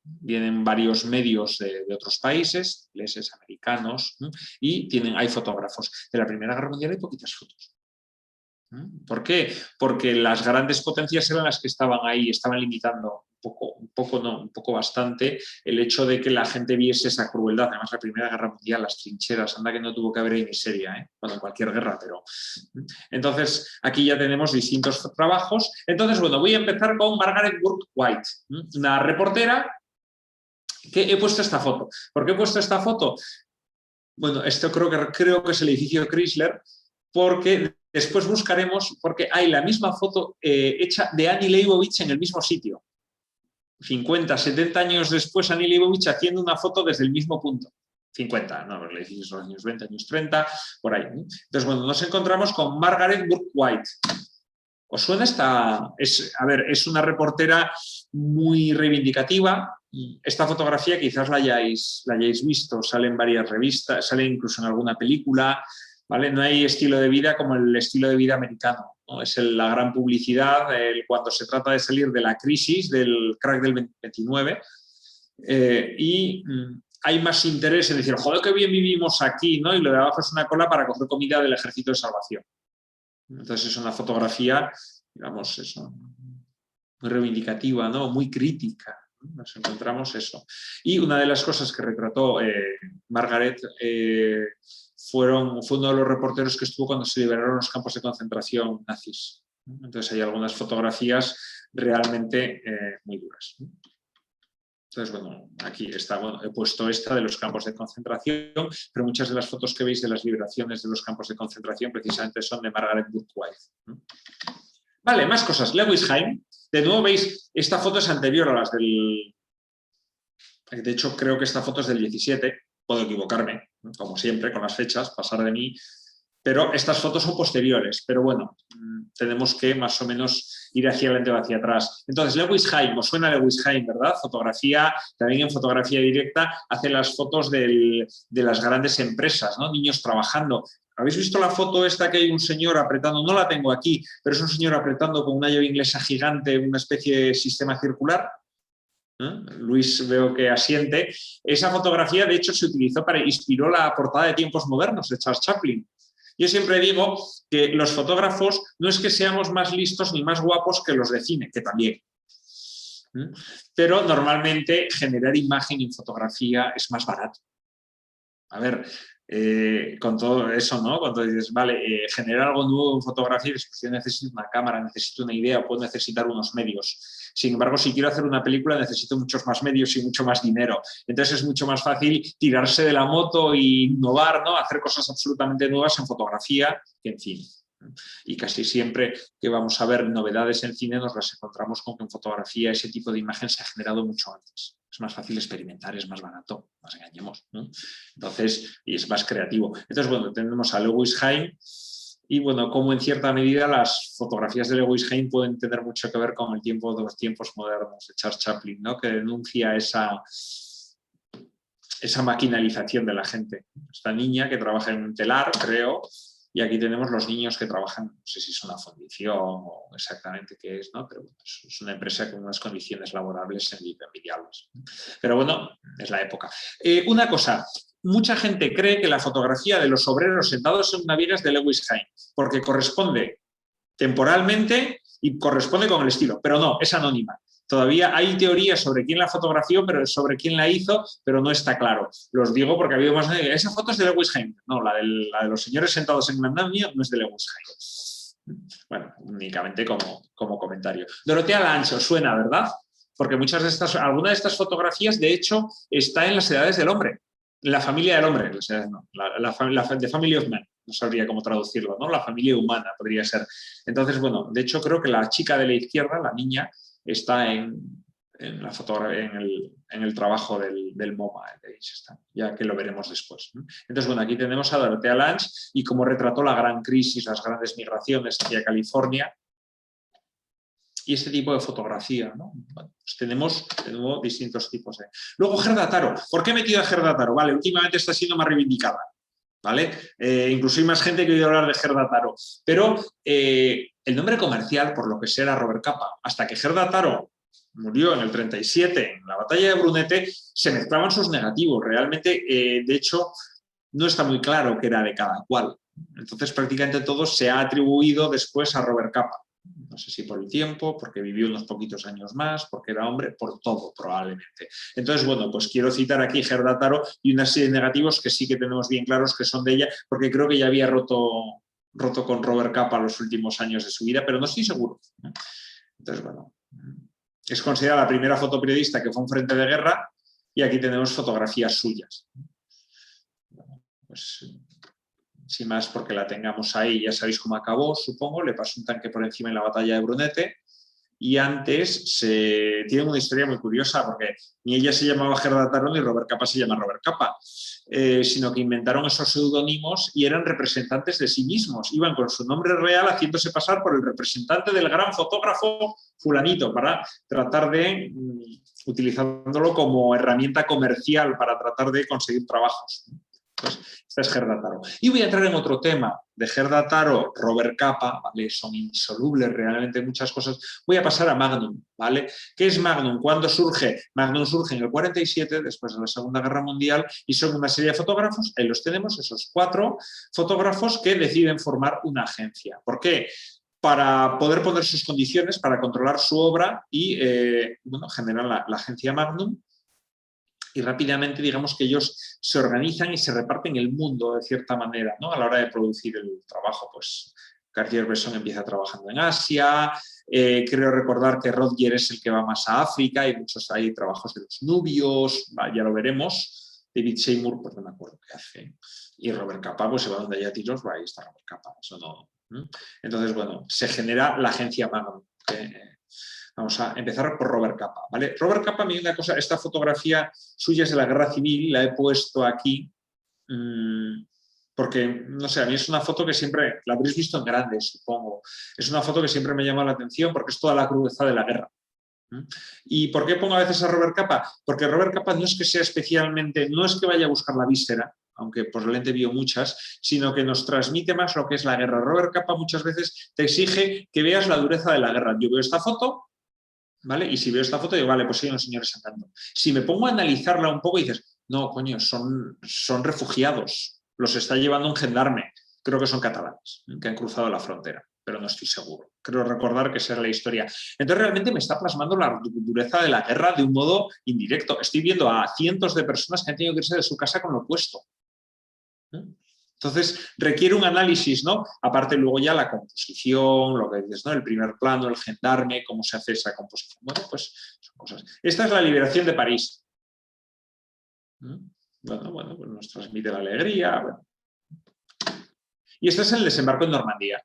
Vienen varios medios de otros países, ingleses, americanos, y hay fotógrafos. De la Primera Guerra Mundial hay poquitas fotos. ¿Por qué? Porque las grandes potencias eran las que estaban ahí, estaban limitando un poco bastante el hecho de que la gente viese esa crueldad. Además, la Primera Guerra Mundial, las trincheras, anda que no tuvo que haber ahí miseria, bueno, en cualquier guerra, pero... Entonces, aquí ya tenemos distintos trabajos. Entonces, bueno, voy a empezar con Margaret Bourke White, una reportera que he puesto esta foto. ¿Por qué he puesto esta foto? Bueno, esto creo que es el edificio Chrysler, porque después buscaremos, porque hay la misma foto hecha de Annie Leibovitz en el mismo sitio. 50, 70 años después, Annie Leibovitz haciendo una foto desde el mismo punto. 50, no, el edificio son los años 20, años 30, por ahí. Entonces, bueno, nos encontramos con Margaret Bourke White. ¿Os suena esta? A ver, es una reportera muy reivindicativa. Esta fotografía quizás la hayáis visto, sale en varias revistas, sale incluso en alguna película, ¿vale? No hay estilo de vida como el estilo de vida americano, ¿no? Es la gran publicidad cuando se trata de salir de la crisis, del crack del 29, y hay más interés en decir, joder, qué bien vivimos aquí, ¿no? Y lo de abajo es una cola para coger comida del Ejército de Salvación. Entonces es una fotografía, digamos, eso, muy reivindicativa, ¿no? Muy crítica. Nos encontramos eso. Y una de las cosas que retrató Margaret fue uno de los reporteros que estuvo cuando se liberaron los campos de concentración nazis. Entonces hay algunas fotografías realmente muy duras. Entonces, bueno, aquí está, bueno, he puesto esta de los campos de concentración, pero muchas de las fotos que veis de las liberaciones de los campos de concentración precisamente son de Margaret Bourke White. Vale, más cosas. Lewis Hine. De nuevo veis, esta foto es anterior a las del... De hecho, creo que esta foto es del 17. Puedo equivocarme, como siempre, con las fechas, pasar de mí. Pero estas fotos son posteriores. Pero bueno, tenemos que más o menos ir hacia adelante o hacia atrás. Entonces, Lewis Hine, os suena Lewis Hine, ¿verdad? Fotografía, también en fotografía directa, hace las fotos de las grandes empresas, ¿no? Niños trabajando. ¿Habéis visto la foto esta que hay un señor apretando? No la tengo aquí, pero es un señor apretando con una llave inglesa gigante una especie de sistema circular. Luis veo que asiente. Esa fotografía, de hecho, se utilizó inspiró la portada de Tiempos Modernos de Charles Chaplin. Yo siempre digo que los fotógrafos no es que seamos más listos ni más guapos que los de cine, que también. Pero normalmente generar imagen en fotografía es más barato. A ver, con todo eso, ¿no? Cuando dices, vale, generar algo nuevo en fotografía, pues yo necesito una cámara, necesito una idea, puedo necesitar unos medios. Sin embargo, si quiero hacer una película necesito muchos más medios y mucho más dinero. Entonces es mucho más fácil tirarse de la moto e innovar, ¿no? Hacer cosas absolutamente nuevas en fotografía que en cine. Y casi siempre que vamos a ver novedades en cine nos las encontramos con que en fotografía ese tipo de imagen se ha generado mucho antes. Es más fácil experimentar, es más barato, no nos engañemos, ¿no? Entonces, y es más creativo. Entonces, bueno, tenemos a Lewis Hine y, bueno, como en cierta medida las fotografías de Lewis Hine pueden tener mucho que ver con el tiempo de los tiempos modernos de Charles Chaplin, ¿no? Que denuncia esa maquinalización de la gente. Esta niña que trabaja en un telar, creo, y aquí tenemos los niños que trabajan, no sé si es una fundición o exactamente qué es, ¿no? Pero bueno, es una empresa con unas condiciones laborables envidiables. Pero bueno, es la época. Una cosa, mucha gente cree que la fotografía de los obreros sentados en una viga es de Lewis Hine, porque corresponde temporalmente y corresponde con el estilo, pero no, es anónima. Todavía hay teorías sobre quién la fotografió, pero sobre quién la hizo, pero no está claro. Los digo porque ha habido más de... Esa foto es de Lewis Hine. No, la de los señores sentados en un andamio no es de Lewis Hine. Bueno, únicamente como comentario. Dorothea Lange, os suena, ¿verdad? Porque alguna de estas fotografías, de hecho, está en las edades del hombre. La familia del hombre, the family of man, no sabría cómo traducirlo, ¿no? La familia humana podría ser. Entonces, bueno, de hecho creo que la chica de la izquierda, la niña, está en en el trabajo del MoMA, de Eisenstein, ya que lo veremos después. Entonces, bueno, aquí tenemos a Dorothea Lange y cómo retrató la gran crisis, las grandes migraciones hacia California y este tipo de fotografía, ¿no? Bueno, pues tenemos de nuevo distintos tipos de... Luego, Gerda Taro. ¿Por qué he metido a Gerda Taro? Vale, últimamente está siendo más reivindicada, ¿vale? Incluso hay más gente que ha oído hablar de Gerda Taro. Pero el nombre comercial, por lo que sea, era Robert Capa. Hasta que Gerda Taro murió en el 37 en la batalla de Brunete, se mezclaban sus negativos. Realmente, de hecho, no está muy claro qué era de cada cual. Entonces, prácticamente todo se ha atribuido después a Robert Capa. No sé si por el tiempo, porque vivió unos poquitos años más, porque era hombre, por todo probablemente. Entonces, bueno, pues quiero citar aquí Gerda Taro y una serie de negativos que sí que tenemos bien claros que son de ella, porque creo que ya había roto con Robert Capa los últimos años de su vida, pero no estoy seguro. Entonces, bueno, es considerada la primera fotoperiodista que fue a un frente de guerra y aquí tenemos fotografías suyas. Bueno, pues sin más porque la tengamos ahí, ya sabéis cómo acabó, supongo, le pasó un tanque por encima en la batalla de Brunete y antes tiene una historia muy curiosa porque ni ella se llamaba Gerda Taro ni Robert Capa se llama Robert Capa, sino que inventaron esos seudónimos y eran representantes de sí mismos, iban con su nombre real haciéndose pasar por el representante del gran fotógrafo fulanito para tratar de, utilizándolo como herramienta comercial para tratar de conseguir trabajos. Pues esta es Gerda Taro. Y voy a entrar en otro tema de Gerda Taro, Robert Capa, ¿vale? Son insolubles realmente muchas cosas. Voy a pasar a Magnum, ¿vale? ¿Qué es Magnum? ¿Cuándo surge? Magnum surge en el 47, después de la Segunda Guerra Mundial, y son una serie de fotógrafos, ahí los tenemos, esos 4 fotógrafos que deciden formar una agencia. ¿Por qué? Para poder poner sus condiciones, para controlar su obra y, bueno, generan la agencia Magnum. Y rápidamente, digamos que ellos se organizan y se reparten el mundo de cierta manera, ¿no? A la hora de producir el trabajo, pues Cartier-Bresson empieza trabajando en Asia, creo recordar que Rothger es el que va más a África, hay trabajos de los nubios, ya lo veremos, David Seymour, pues no me acuerdo qué hace, y Robert Capa, pues se va donde haya tiros, ahí está Robert Capa, eso no. Entonces, bueno, se genera la agencia Magnum, vamos a empezar por Robert Capa, ¿vale? Robert Capa, a mí una cosa, esta fotografía suya es de la Guerra Civil, la he puesto aquí porque, no sé, a mí es una foto que siempre, la habréis visto en grande, supongo, es una foto que siempre me llama la atención porque es toda la crudeza de la guerra. ¿Y por qué pongo a veces a Robert Capa? Porque Robert Capa no es que sea especialmente, no es que vaya a buscar la víscera, aunque posiblemente vio muchas, sino que nos transmite más lo que es la guerra. Robert Capa muchas veces te exige que veas la dureza de la guerra. Yo veo esta foto, ¿vale? Y si veo esta foto, digo, vale, pues hay unos señores andando. Si me pongo a analizarla un poco y dices, no, coño, son refugiados, los está llevando un gendarme, creo que son catalanes, que han cruzado la frontera, pero no estoy seguro. Creo recordar que esa es la historia. Entonces realmente me está plasmando la dureza de la guerra de un modo indirecto. Estoy viendo a cientos de personas que han tenido que irse de su casa con lo opuesto. Entonces, requiere un análisis, ¿no? Aparte luego ya la composición, lo que dices, ¿no? El primer plano, el gendarme, cómo se hace esa composición. Bueno, pues son cosas. Esta es la liberación de París. Bueno, pues nos transmite la alegría. Bueno. Y este es el desembarco en Normandía.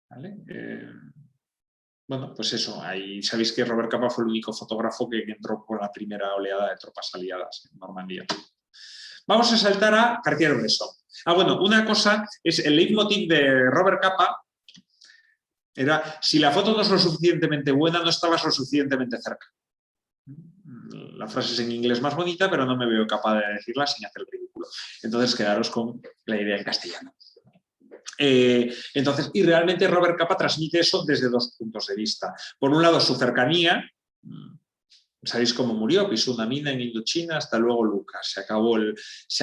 ¿Vale? Bueno, pues eso. Ahí sabéis que Robert Capa fue el único fotógrafo que entró con la primera oleada de tropas aliadas en Normandía. Vamos a saltar a Cartier-Bresson. Bueno, una cosa es el leitmotiv de Robert Capa era si la foto no es lo suficientemente buena, no estabas lo suficientemente cerca. La frase es en inglés más bonita, pero no me veo capaz de decirla sin hacer el ridículo. Entonces, quedaros con la idea en castellano. Entonces, y realmente Robert Capa transmite eso desde 2 puntos de vista. Por un lado, su cercanía. Sabéis cómo murió, pisó una mina en Indochina, hasta luego Lucas, se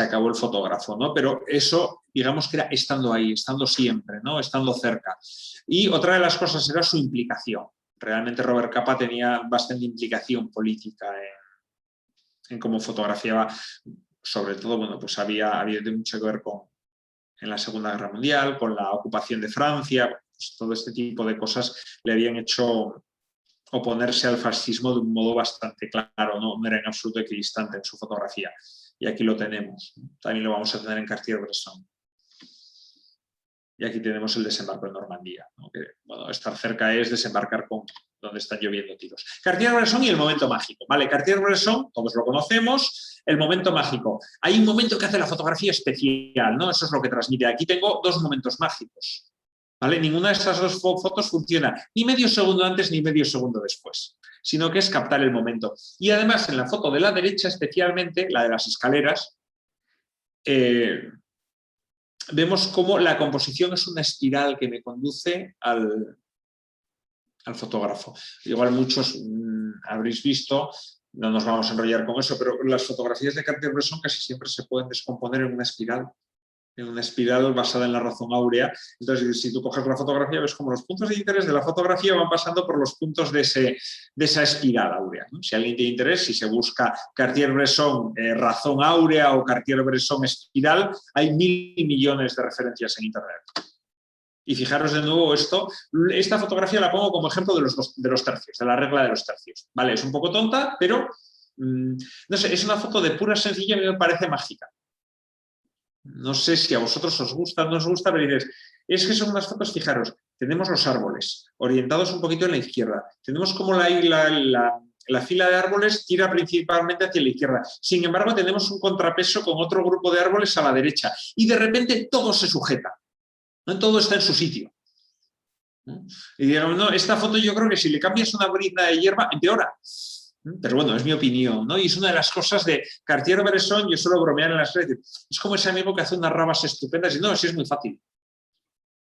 acabó el fotógrafo, ¿no? Pero eso, digamos que era estando ahí, estando siempre, ¿no? Estando cerca. Y otra de las cosas era su implicación. Realmente Robert Capa tenía bastante implicación política en cómo fotografiaba, sobre todo, bueno, pues había mucho que ver en la Segunda Guerra Mundial, con la ocupación de Francia, pues todo este tipo de cosas le habían hecho oponerse al fascismo de un modo bastante claro, no era en absoluto equidistante en su fotografía. Y aquí lo tenemos. También lo vamos a tener en Cartier-Bresson. Y aquí tenemos el desembarco en Normandía, ¿no? Que, bueno, estar cerca es desembarcar con donde están lloviendo tiros. Cartier-Bresson y el momento mágico, ¿vale? Cartier-Bresson, todos lo conocemos, el momento mágico. Hay un momento que hace la fotografía especial, ¿no? Eso es lo que transmite. Aquí tengo dos momentos mágicos, ¿vale? Ninguna de esas dos fotos funciona ni medio segundo antes ni medio segundo después, sino que es captar el momento. Y además, en la foto de la derecha, especialmente, la de las escaleras, vemos cómo la composición es una espiral que me conduce al fotógrafo. Igual muchos habréis visto, no nos vamos a enrollar con eso, pero las fotografías de Cartier-Bresson casi siempre se pueden descomponer en una espiral basada en la razón áurea. Entonces, si tú coges la fotografía, ves como los puntos de interés de la fotografía van pasando por los puntos de esa espiral áurea, ¿no? Si alguien tiene interés, si se busca Cartier-Bresson razón áurea o Cartier-Bresson espiral, hay 1000 millones de referencias en Internet. Y fijaros de nuevo esta fotografía la pongo como ejemplo de los tercios, de la regla de los tercios. ¿Vale? Es un poco tonta, pero no sé, es una foto de pura sencilla que me parece mágica. No sé si a vosotros os gusta o no os gusta, pero dices, es que son unas fotos, fijaros, tenemos los árboles orientados un poquito en la izquierda, tenemos como la fila de árboles tira principalmente hacia la izquierda, sin embargo tenemos un contrapeso con otro grupo de árboles a la derecha y de repente todo se sujeta, ¿no? Todo está en su sitio. ¿No? Y digamos, no, esta foto yo creo que si le cambias una brizna de hierba, empeora. Pero bueno, es mi opinión, ¿no? Y es una de las cosas de Cartier-Bresson, yo suelo bromear en las redes. Es como ese amigo que hace unas rabas estupendas y no, así es muy fácil,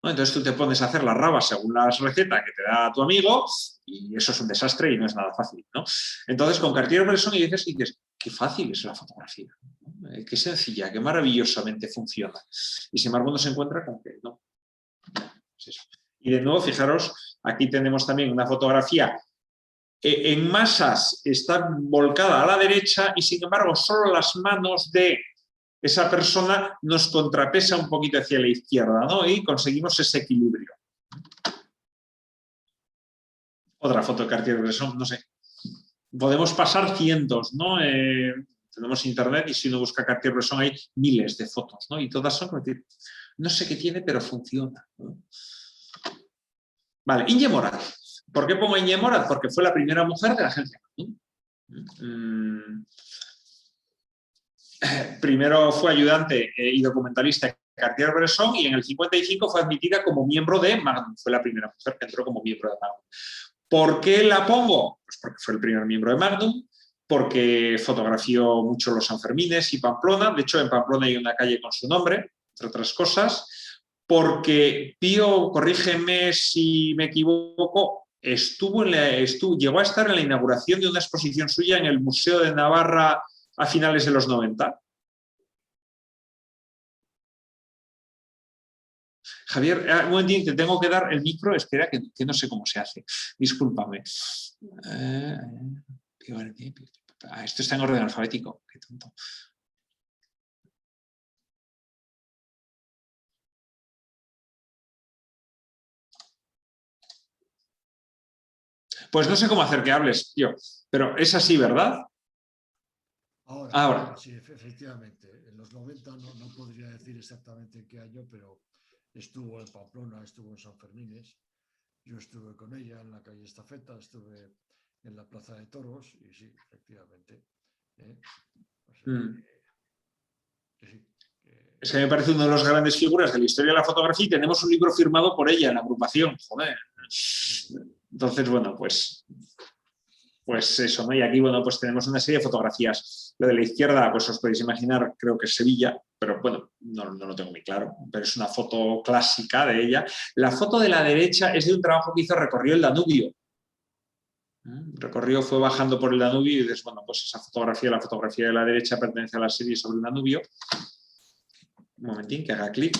¿no? Entonces tú te pones a hacer las rabas según la receta que te da tu amigo y eso es un desastre y no es nada fácil, ¿no? Entonces con Cartier-Bresson y dices, qué fácil es la fotografía, ¿no? Qué sencilla, qué maravillosamente funciona. Y sin embargo uno se encuentra con que no. Es eso. Y de nuevo, fijaros, aquí tenemos también una fotografía en masas está volcada a la derecha y sin embargo solo las manos de esa persona nos contrapesa un poquito hacia la izquierda, ¿no? Y conseguimos ese equilibrio. Otra foto de Cartier-Bresson, no sé. Podemos pasar cientos, ¿no? Tenemos internet y si uno busca Cartier-Bresson hay miles de fotos, ¿no? Y todas son, no sé qué tiene, pero funciona, ¿no? Vale, Inge Morad. ¿Por qué pongo Inge Morad? Porque fue la primera mujer de la agencia. Primero fue ayudante y documentalista en Cartier-Bresson y en el 55 fue admitida como miembro de Magnum. Fue la primera mujer que entró como miembro de Magnum. ¿Por qué la pongo? Pues porque fue el primer miembro de Magnum, porque fotografió mucho los Sanfermines y Pamplona. De hecho, en Pamplona hay una calle con su nombre, entre otras cosas. Porque Pío, corrígeme si me equivoco, llegó a estar en la inauguración de una exposición suya en el Museo de Navarra a finales de los 90. Javier, un momentito, te tengo que dar el micro, espera, que no sé cómo se hace. Discúlpame. Esto está en orden alfabético, qué tonto. Pues no sé cómo hacer que hables, tío, pero es así, ¿verdad? Ahora. Sí, efectivamente. En los 90 no podría decir exactamente en qué año, pero estuvo en Pamplona, estuvo en Sanfermines. Yo estuve con ella en la calle Estafeta, estuve en la Plaza de Toros y sí, efectivamente. Es que me parece una de las grandes figuras de la historia de la fotografía y tenemos un libro firmado por ella en la agrupación. Joder. Entonces, bueno, pues eso, ¿no? Y aquí, bueno, pues tenemos una serie de fotografías. Lo de la izquierda, pues os podéis imaginar, creo que es Sevilla, pero bueno, no lo tengo muy claro, pero es una foto clásica de ella. La foto de la derecha es de un trabajo que hizo, recorrió el Danubio. Recorrió, fue bajando por el Danubio y dices, bueno, pues esa fotografía, la fotografía de la derecha pertenece a la serie sobre el Danubio. Un momentín, que haga clic.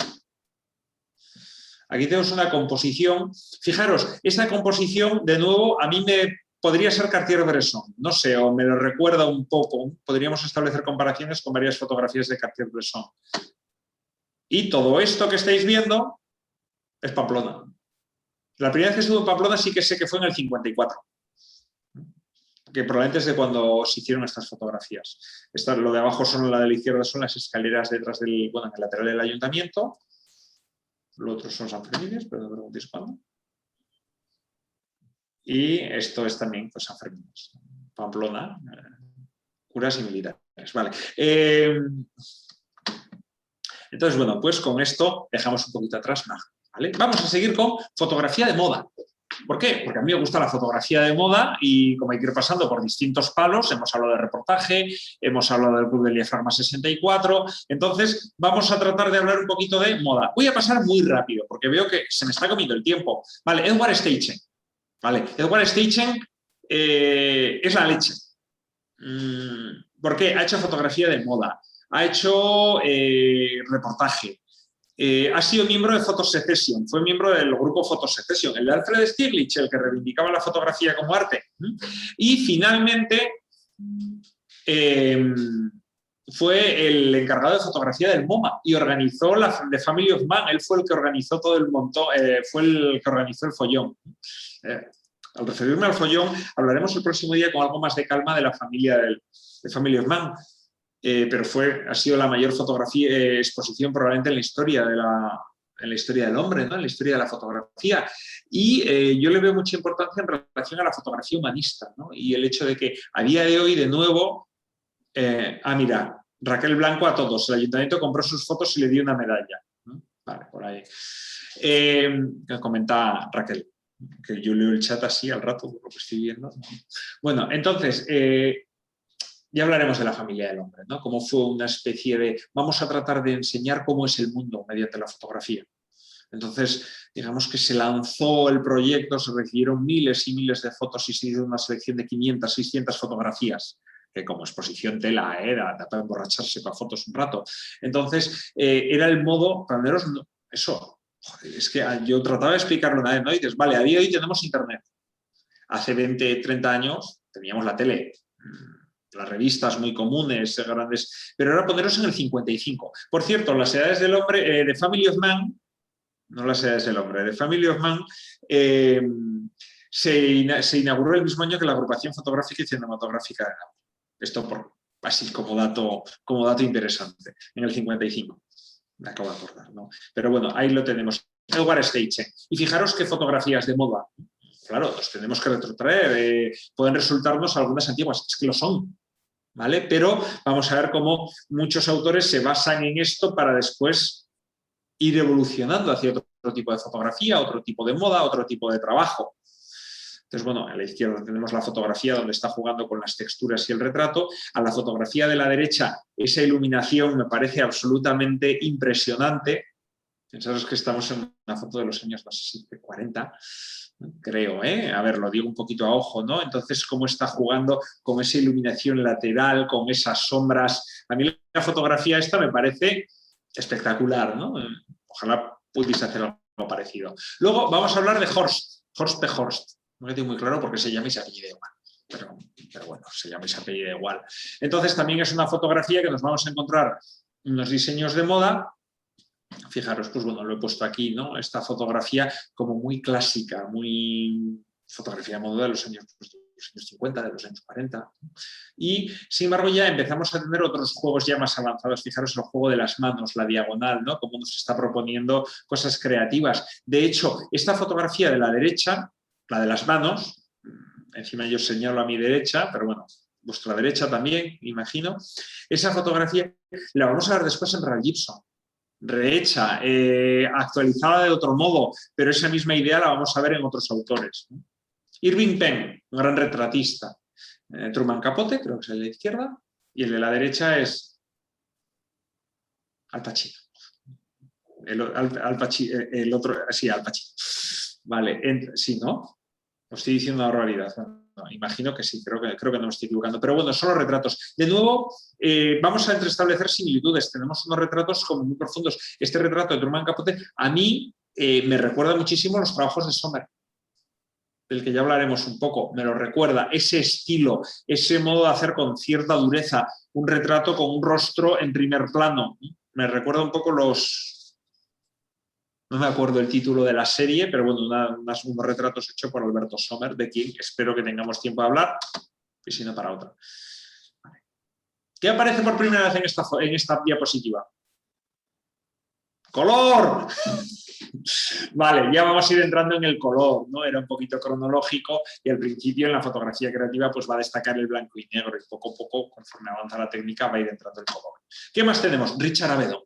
Aquí tenemos una composición. Fijaros, esta composición, de nuevo, a mí me podría ser Cartier-Bresson, no sé, o me lo recuerda un poco. Podríamos establecer comparaciones con varias fotografías de Cartier-Bresson. Y todo esto que estáis viendo es Pamplona. La primera vez que estuve en Pamplona sí que sé que fue en el 54. Que probablemente es de cuando se hicieron estas fotografías. Lo de abajo, la de la izquierda son las escaleras detrás en el lateral del ayuntamiento. Los otros son Sanfermines, pero no me preguntéis cuándo. Y esto es también pues, Sanfermines. Pamplona, curas y militares. Vale. Entonces, bueno, pues con esto dejamos un poquito atrás Nájera, ¿vale? Vamos a seguir con fotografía de moda. ¿Por qué? Porque a mí me gusta la fotografía de moda y como hay que ir pasando por distintos palos, hemos hablado de reportaje, hemos hablado del Club del Diafragma 64, entonces vamos a tratar de hablar un poquito de moda. Voy a pasar muy rápido porque veo que se me está comiendo el tiempo. Vale, Edward Steichen. Vale, Edward Steichen es la leche. ¿Por qué? Ha hecho fotografía de moda, ha hecho reportaje. Ha sido miembro de Photosecession, fue miembro del grupo Photosecession, el de Alfred Stieglitz, el que reivindicaba la fotografía como arte. Y finalmente fue el encargado de fotografía del MoMA y organizó la The Family of Man. Él fue el que organizó todo el montón, fue el que organizó el follón. Al referirme al follón, hablaremos el próximo día con algo más de calma de la familia de Family of Man. Pero ha sido la mayor exposición probablemente en la historia del hombre, ¿no? En la historia de la fotografía. Y yo le veo mucha importancia en relación a la fotografía humanista, ¿no? Y el hecho de que a día de hoy, de nuevo, mira, Raquel Blanco a todos. El ayuntamiento compró sus fotos y le dio una medalla, ¿no? Vale, por ahí. Comenta Raquel, que yo leo el chat así al rato, por lo que estoy viendo. Bueno, entonces... ya hablaremos de la familia del hombre, ¿no? Cómo fue una especie de... Vamos a tratar de enseñar cómo es el mundo mediante la fotografía. Entonces, digamos que se lanzó el proyecto, se recibieron miles y miles de fotos y se hizo una selección de 500, 600 fotografías, que como exposición tela era para emborracharse para fotos un rato. Entonces, era el modo, para veros, eso, joder, es que yo trataba de explicarlo una vez, ¿no? Y dices, vale, a día de hoy tenemos internet. Hace 20, 30 años teníamos la tele. Las revistas muy comunes, grandes, pero ahora poneros en el 55. Por cierto, las edades del hombre, de Family of Man, no las edades del hombre, de Family of Man, se inauguró el mismo año que la agrupación fotográfica y cinematográfica de Nápoles. Esto así como dato interesante, en el 55. Me acabo de acordar, ¿no? Pero bueno, ahí lo tenemos. Edward Steichen. Y fijaros qué fotografías de moda. Claro, los tenemos que retrotraer, pueden resultarnos algunas antiguas, es que lo son, ¿vale? Pero vamos a ver cómo muchos autores se basan en esto para después ir evolucionando hacia otro tipo de fotografía, otro tipo de moda, otro tipo de trabajo. Entonces, bueno, a la izquierda tenemos la fotografía donde está jugando con las texturas y el retrato. A la fotografía de la derecha, esa iluminación me parece absolutamente impresionante. Pensaros que estamos en una foto de los años, no sé si de 40, creo, a ver, lo digo un poquito a ojo, ¿no? Entonces, cómo está jugando con esa iluminación lateral, con esas sombras. A mí la fotografía esta me parece espectacular, ¿no? Ojalá pudiese hacer algo parecido. Luego vamos a hablar de Horst P. Horst. No lo tengo muy claro porque se llama y se apellida igual. Pero bueno, se llama y se apellida igual. Entonces, también es una fotografía que nos vamos a encontrar unos diseños de moda. Fijaros, pues bueno, lo he puesto aquí, ¿no? Esta fotografía como muy clásica, muy fotografía de moda de los años 50, de los años 40. Y, sin embargo, ya empezamos a tener otros juegos ya más avanzados. Fijaros el juego de las manos, la diagonal, ¿no? Cómo nos está proponiendo cosas creativas. De hecho, esta fotografía de la derecha, la de las manos, encima yo señalo a mi derecha, pero bueno, vuestra derecha también, imagino. Esa fotografía la vamos a ver después en Ray Gibson. Rehecha, actualizada de otro modo, pero esa misma idea la vamos a ver en otros autores. Irving Penn, un gran retratista. Truman Capote, creo que es el de la izquierda, y el de la derecha es Al Pacino. El otro, sí, Al Pacino. Vale, sí, ¿no? Os estoy diciendo una barbaridad. No, imagino que sí, creo que no me estoy equivocando. Pero bueno, son los retratos. De nuevo, vamos a establecer similitudes. Tenemos unos retratos como muy profundos. Este retrato de Truman Capote a mí me recuerda muchísimo los trabajos de Sommer, del que ya hablaremos un poco. Me lo recuerda ese estilo, ese modo de hacer con cierta dureza, un retrato con un rostro en primer plano. Me recuerda un poco no me acuerdo el título de la serie, pero bueno, unos retratos hechos por Alberto Sommer, de quien espero que tengamos tiempo de hablar, y si no, para otra. Vale. ¿Qué aparece por primera vez en esta diapositiva? ¡Color! Vale, ya vamos a ir entrando en el color, ¿no? Era un poquito cronológico y al principio en la fotografía creativa pues va a destacar el blanco y negro y poco a poco, conforme avanza la técnica, va a ir entrando el color. ¿Qué más tenemos? Richard Avedon.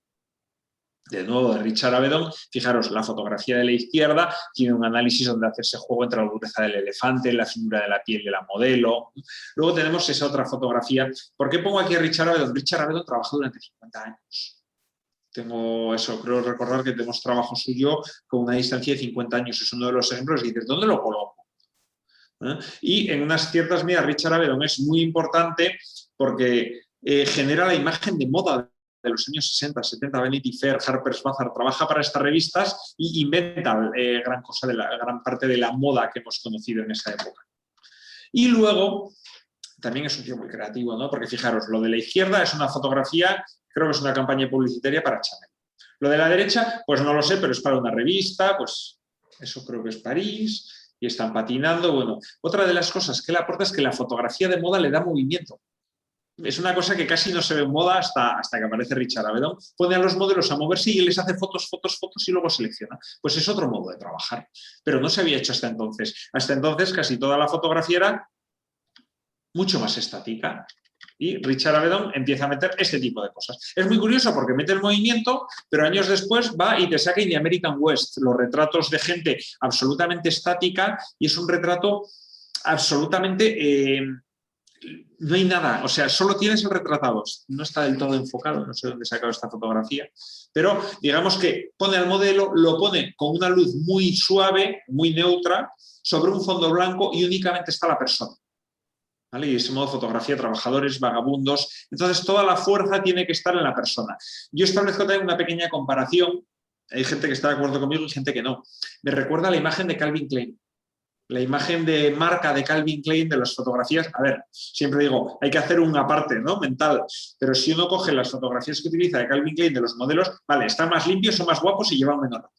De nuevo, de Richard Avedon, fijaros, la fotografía de la izquierda tiene un análisis donde hace ese juego entre la dureza del elefante, la finura de la piel de la modelo. Luego tenemos esa otra fotografía. ¿Por qué pongo aquí a Richard Avedon? Richard Avedon trabajó durante 50 años. Tengo eso, creo recordar que tenemos trabajo suyo con una distancia de 50 años. Es uno de los ejemplos y dices, ¿dónde lo coloco? Y en unas ciertas medidas Richard Avedon es muy importante porque genera la imagen de moda de los años 60, 70, Vanity Fair, Harper's Bazaar, trabaja para estas revistas y inventa gran parte de la moda que hemos conocido en esa época. Y luego, también es un tío muy creativo, ¿no? Porque fijaros, lo de la izquierda es una fotografía, creo que es una campaña publicitaria para Chanel. Lo de la derecha, pues no lo sé, pero es para una revista, pues eso creo que es París, y están patinando. Bueno, otra de las cosas que le aporta es que la fotografía de moda le da movimiento. Es una cosa que casi no se ve en moda hasta que aparece Richard Avedon. Pone a los modelos a moverse y les hace fotos y luego selecciona. Pues es otro modo de trabajar. Pero no se había hecho hasta entonces. Hasta entonces casi toda la fotografía era mucho más estática. Y Richard Avedon empieza a meter este tipo de cosas. Es muy curioso porque mete el movimiento, pero años después va y te saca In the American West, los retratos de gente absolutamente estática, y es un retrato absolutamente... no hay nada, o sea, solo tienes el retratado, no está del todo enfocado, no sé dónde he sacado esta fotografía, pero digamos que pone al modelo, lo pone con una luz muy suave, muy neutra, sobre un fondo blanco y únicamente está la persona. ¿Vale? Y de ese modo fotografía trabajadores, vagabundos, entonces toda la fuerza tiene que estar en la persona. Yo establezco también una pequeña comparación, hay gente que está de acuerdo conmigo y gente que no. Me recuerda a la imagen de Calvin Klein. La imagen de marca de Calvin Klein de las fotografías, a ver, siempre digo, hay que hacer una parte, ¿no? Mental, pero si uno coge las fotografías que utiliza de Calvin Klein de los modelos, vale, están más limpios, son más guapos y llevan menor.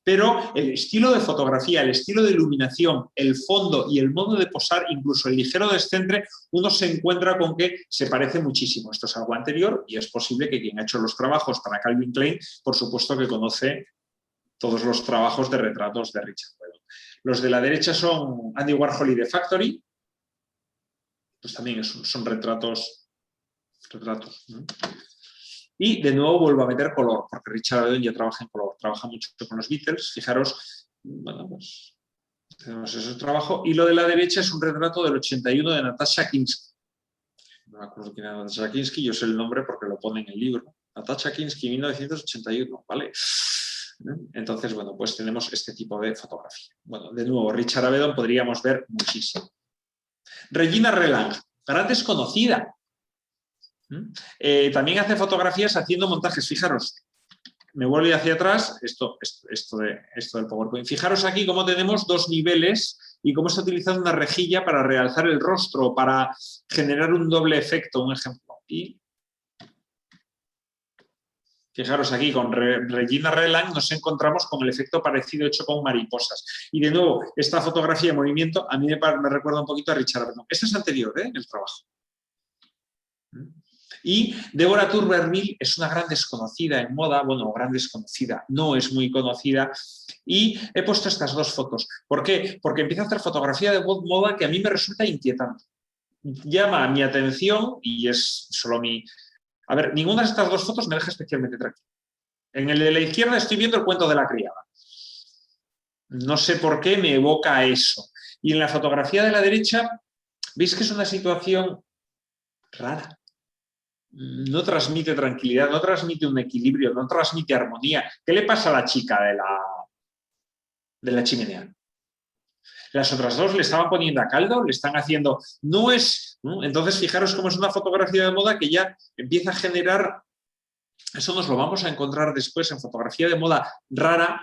Pero el estilo de fotografía, el estilo de iluminación, el fondo y el modo de posar, incluso el ligero descentre, uno se encuentra con que se parece muchísimo. Esto es algo anterior y es posible que quien ha hecho los trabajos para Calvin Klein, por supuesto que conoce todos los trabajos de retratos de Richard Avedon. Los de la derecha son Andy Warhol y The Factory. Pues también son retratos. ¿No? Y de nuevo vuelvo a meter color, porque Richard Avedon ya trabaja en color. Trabaja mucho con los Beatles. Fijaros, bueno, pues tenemos ese trabajo. Y lo de la derecha es un retrato del 81 de Natasha Kinski. No me acuerdo quién era Natasha Kinski, yo sé el nombre porque lo pone en el libro. Natasha Kinski, 1981, ¿vale? Entonces, bueno, pues tenemos este tipo de fotografía. Bueno, de nuevo, Richard Avedon podríamos ver muchísimo. Regina Relang, gran desconocida. También hace fotografías haciendo montajes. Fijaros, me vuelvo hacia atrás, esto del PowerPoint. Fijaros aquí cómo tenemos dos niveles y cómo está utilizando una rejilla para realzar el rostro, para generar un doble efecto, un ejemplo. Y fijaros aquí, con Regina Relang nos encontramos con el efecto parecido hecho con mariposas. Y de nuevo, esta fotografía de movimiento a mí me recuerda un poquito a Richard Avedon. Esta es anterior, en el trabajo. Y Deborah Turberville es una gran desconocida en moda, bueno, gran desconocida, no es muy conocida. Y he puesto estas dos fotos. ¿Por qué? Porque empieza a hacer fotografía de moda que a mí me resulta inquietante. Llama mi atención y es solo mi... A ver, ninguna de estas dos fotos me deja especialmente tranquilo. En el de la izquierda estoy viendo el cuento de la criada. No sé por qué me evoca eso. Y en la fotografía de la derecha, veis que es una situación rara. No transmite tranquilidad, no transmite un equilibrio, no transmite armonía. ¿Qué le pasa a la chica de la chimenea? Las otras dos le estaban poniendo a caldo, le están haciendo... No es... ¿no? Entonces, fijaros cómo es una fotografía de moda que ya empieza a generar... Eso nos lo vamos a encontrar después en fotografía de moda rara,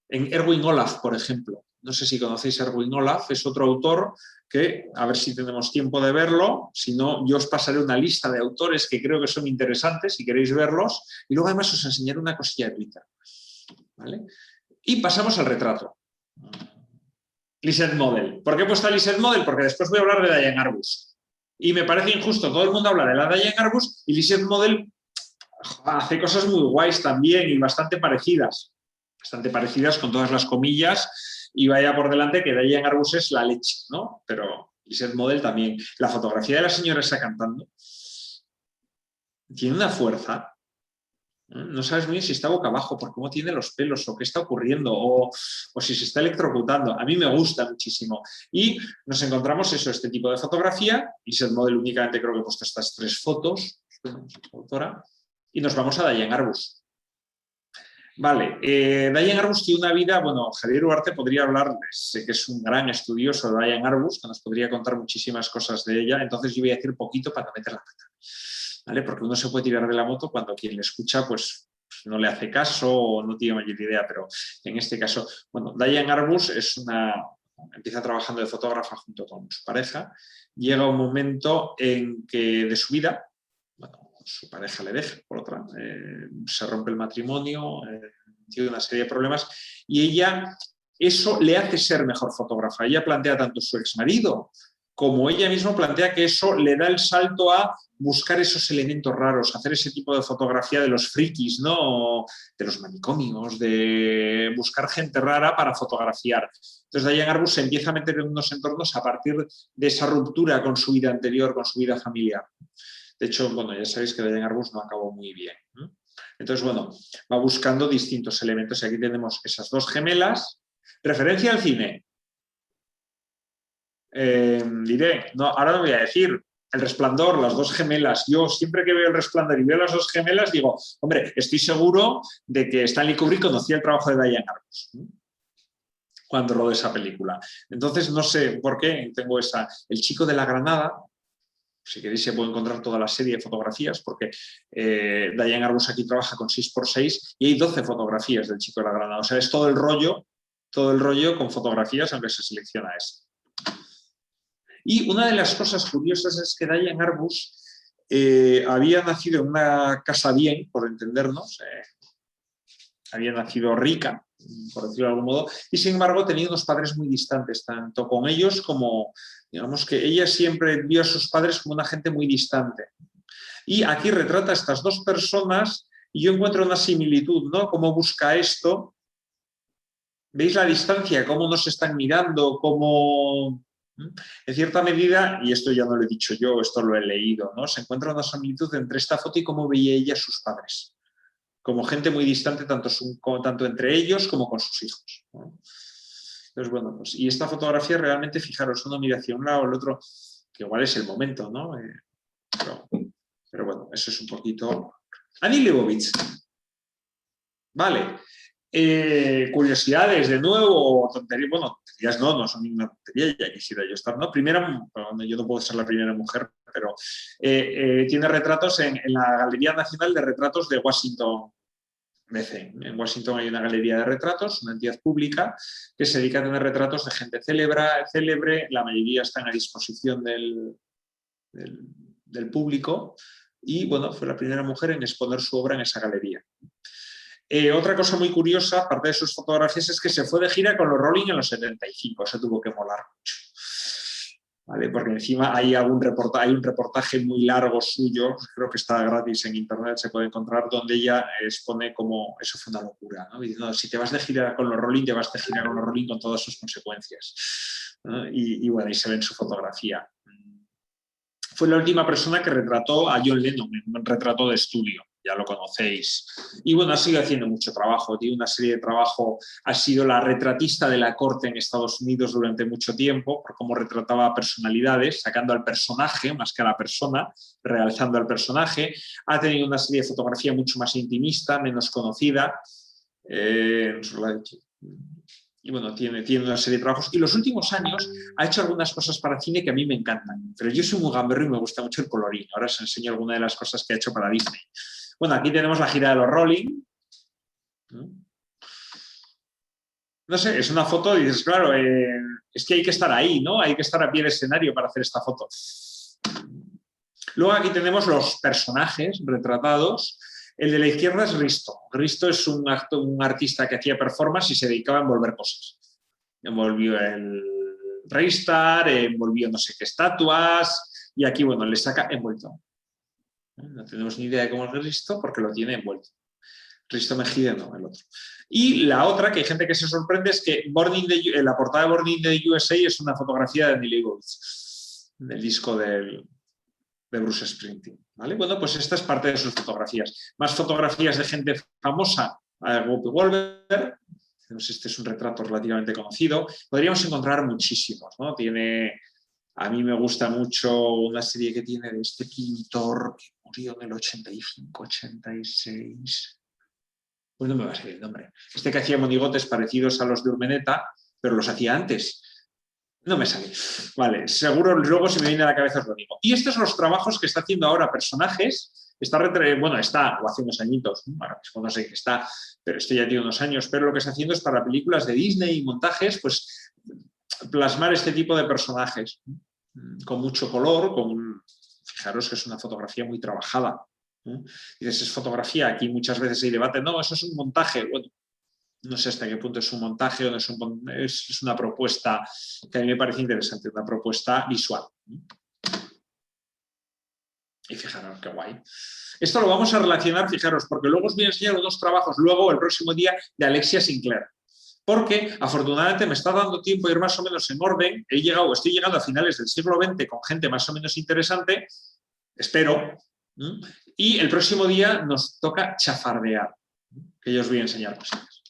en Erwin Olaf, por ejemplo. No sé si conocéis a Erwin Olaf, es otro autor que, a ver si tenemos tiempo de verlo, si no, yo os pasaré una lista de autores que creo que son interesantes, si queréis verlos, y luego además os enseñaré una cosilla de Twitter. ¿Vale? Y pasamos al retrato. Lisette Model. ¿Por qué he puesto a Lisette Model? Porque después voy a hablar de Diane Arbus. Y me parece injusto, todo el mundo habla de la Diane Arbus y Lisette Model hace cosas muy guays también y bastante parecidas con todas las comillas, y vaya por delante que Diane Arbus es la leche, ¿no? Pero Lisette Model también. La fotografía de la señora esa cantando tiene una fuerza. No sabes muy bien si está boca abajo, por cómo tiene los pelos, o qué está ocurriendo, o si se está electrocutando. A mí me gusta muchísimo. Y nos encontramos este tipo de fotografía. Lisette Model únicamente creo que he puesto estas 3 fotos, autora, y nos vamos a Diane Arbus. Vale, Diane Arbus tiene una vida, bueno, Javier Ugarte podría hablar, sé que es un gran estudioso de Diane Arbus, que nos podría contar muchísimas cosas de ella, entonces yo voy a decir poquito para no meter la pata, ¿vale? Porque uno se puede tirar de la moto cuando quien le escucha, pues no le hace caso o no tiene mayor idea, pero en este caso, bueno, Diane Arbus empieza trabajando de fotógrafa junto con su pareja, llega un momento en que de su vida, bueno, su pareja le deja por otra, se rompe el matrimonio, tiene una serie de problemas y ella, eso le hace ser mejor fotógrafa. Ella plantea tanto su exmarido como ella misma plantea que eso le da el salto a buscar esos elementos raros, hacer ese tipo de fotografía de los frikis, ¿no? De los manicomios, de buscar gente rara para fotografiar. Entonces Diane Arbus se empieza a meter en unos entornos a partir de esa ruptura con su vida anterior, con su vida familiar. De hecho, bueno, ya sabéis que Diane Arbus no acabó muy bien, ¿no? Entonces, bueno, va buscando distintos elementos. Y aquí tenemos esas 2 gemelas. Referencia al cine. Diré, no, ahora no voy a decir. El Resplandor, las 2 gemelas. Yo siempre que veo El Resplandor y veo las 2 gemelas digo, hombre, estoy seguro de que Stanley Kubrick conocía el trabajo de Diane Arbus, ¿no? Cuando rodó esa película. Entonces, no sé por qué tengo esa. El chico de la Granada. Si queréis se puede encontrar toda la serie de fotografías porque Diane Arbus aquí trabaja con 6x6 y hay 12 fotografías del chico de la Granada. O sea, es todo el rollo con fotografías, aunque se selecciona esa. Y una de las cosas curiosas es que Diane Arbus había nacido en una casa bien, por entendernos, había nacido rica, por decirlo de algún modo, y sin embargo tenía unos padres muy distantes, tanto con ellos como, digamos que ella siempre vio a sus padres como una gente muy distante. Y aquí retrata a estas 2 personas y yo encuentro una similitud, ¿no? Cómo busca esto. ¿Veis la distancia? Cómo nos están mirando, cómo... En cierta medida, y esto ya no lo he dicho yo, esto lo he leído, ¿no? Se encuentra una similitud entre esta foto y cómo veía ella a sus padres. Como gente muy distante, tanto entre ellos como con sus hijos, ¿no? Entonces, bueno, pues, y esta fotografía realmente, fijaros, uno mira hacia un lado, el otro, que igual es el momento, ¿no? Pero bueno, eso es un poquito... Annie Leibovitz. Vale. Curiosidades, de nuevo, tonterías, bueno, tonterías no son ninguna tontería, ya quisiera yo estar, ¿no? Primera, bueno, yo no puedo ser la primera mujer, pero tiene retratos en la Galería Nacional de Retratos de Washington, DC. En Washington hay una galería de retratos, una entidad pública que se dedica a tener retratos de gente célebre, la mayoría están a disposición del público y, bueno, fue la primera mujer en exponer su obra en esa galería. Otra cosa muy curiosa, aparte de sus fotografías, es que se fue de gira con los Rolling en los 75, eso tuvo que molar mucho. ¿Vale? Porque encima hay un reportaje muy largo suyo, creo que está gratis en internet, se puede encontrar, donde ella expone como eso fue una locura, ¿no? Y, no, si te vas de gira con los Rolling, te vas de gira con los Rolling con todas sus consecuencias, ¿no? Y bueno, ahí se ve en su fotografía. Fue la última persona que retrató a John Lennon en un retrato de estudio, ya lo conocéis. Y bueno, ha seguido haciendo mucho trabajo, tiene una serie de trabajo, ha sido la retratista de la corte en Estados Unidos durante mucho tiempo, por cómo retrataba personalidades, sacando al personaje más que a la persona, realzando al personaje. Ha tenido una serie de fotografía mucho más intimista, menos conocida. Y bueno, tiene una serie de trabajos. Y los últimos años ha hecho algunas cosas para cine que a mí me encantan. Pero yo soy muy gamberro y me gusta mucho el colorín. Ahora os enseño algunas de las cosas que ha hecho para Disney. Bueno, aquí tenemos la gira de los Rolling. No sé, es una foto y dices, claro, es que hay que estar ahí, ¿no? Hay que estar a pie de escenario para hacer esta foto. Luego aquí tenemos los personajes retratados. El de la izquierda es Risto. Risto es un artista que hacía performance y se dedicaba a envolver cosas. Envolvió el Raystar, envolvió no sé qué estatuas y aquí, bueno, le saca envuelto. No tenemos ni idea de cómo es Risto porque lo tiene envuelto. Risto Mejide no, el otro. Y la otra, que hay gente que se sorprende, es que la portada de Born in the USA es una fotografía de Andy Leibovitz, del disco de Bruce Springsteen. ¿Vale? Bueno, pues esta es parte de sus fotografías. Más fotografías de gente famosa, Whoopi Goldberg. Este es un retrato relativamente conocido. Podríamos encontrar muchísimos, ¿no? A mí me gusta mucho una serie que tiene de este pintor que murió en el 85, 86. Pues no me va a salir el nombre. Este que hacía monigotes parecidos a los de Urmeneta, pero los hacía antes. No me sale. Vale, seguro luego si me viene a la cabeza os lo digo. Y estos son los trabajos que está haciendo ahora personajes. Está, o hace unos añitos, ahora mismo no sé qué está, pero esto ya tiene unos años, pero lo que está haciendo es para películas de Disney y montajes, pues plasmar este tipo de personajes con mucho color, fijaros que es una fotografía muy trabajada. Dices, es fotografía, aquí muchas veces hay debate, no, eso es un montaje. Bueno, no sé hasta qué punto es un montaje o no es una propuesta que a mí me parece interesante, una propuesta visual. Y fijaros qué guay. Esto lo vamos a relacionar, fijaros, porque luego os voy a enseñar unos trabajos, luego el próximo día, de Alexia Sinclair. Porque afortunadamente me está dando tiempo a ir más o menos en orden. Estoy llegando a finales del siglo XX con gente más o menos interesante, espero. Y el próximo día nos toca chafardear, que yo os voy a enseñar cositas.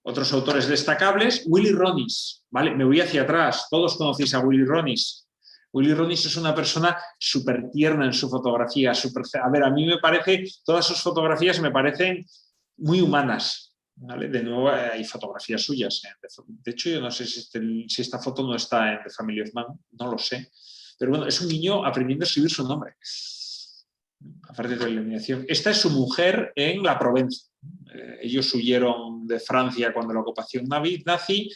Otros autores destacables, Willy Ronis, ¿vale? Me voy hacia atrás, todos conocéis a Willy Ronis. Willy Ronis es una persona súper tierna en su fotografía. A ver, a mí me parece, todas sus fotografías me parecen muy humanas, ¿vale? De nuevo, hay fotografías suyas. De hecho, yo no sé si esta foto no está en The Family of Man, no lo sé. Pero bueno, es un niño aprendiendo a escribir su nombre. Aparte de la eliminación. Esta es su mujer en la Provenza. Ellos huyeron de Francia cuando la ocupación nazi,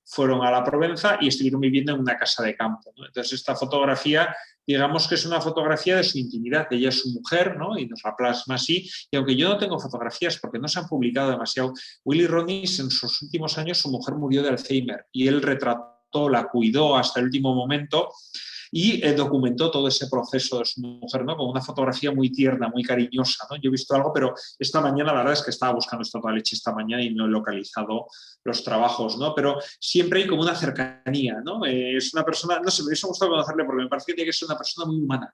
fueron a la Provenza y estuvieron viviendo en una casa de campo, ¿no? Entonces esta fotografía, digamos que es una fotografía de su intimidad. Ella es su mujer, ¿no? Y nos la plasma así. Y aunque yo no tengo fotografías porque no se han publicado demasiado, Willy Ronis en sus últimos años su mujer murió de Alzheimer y él retrató, la cuidó hasta el último momento y documentó todo ese proceso de su mujer, ¿no? Con una fotografía muy tierna, muy cariñosa, ¿no? Yo he visto algo, pero esta mañana, la verdad es que estaba buscando esto toda leche esta mañana y no he localizado los trabajos, ¿no? Pero siempre hay como una cercanía, ¿no? Es una persona, no sé, me hubiese gustado conocerle porque me parece que tiene que ser una persona muy humana,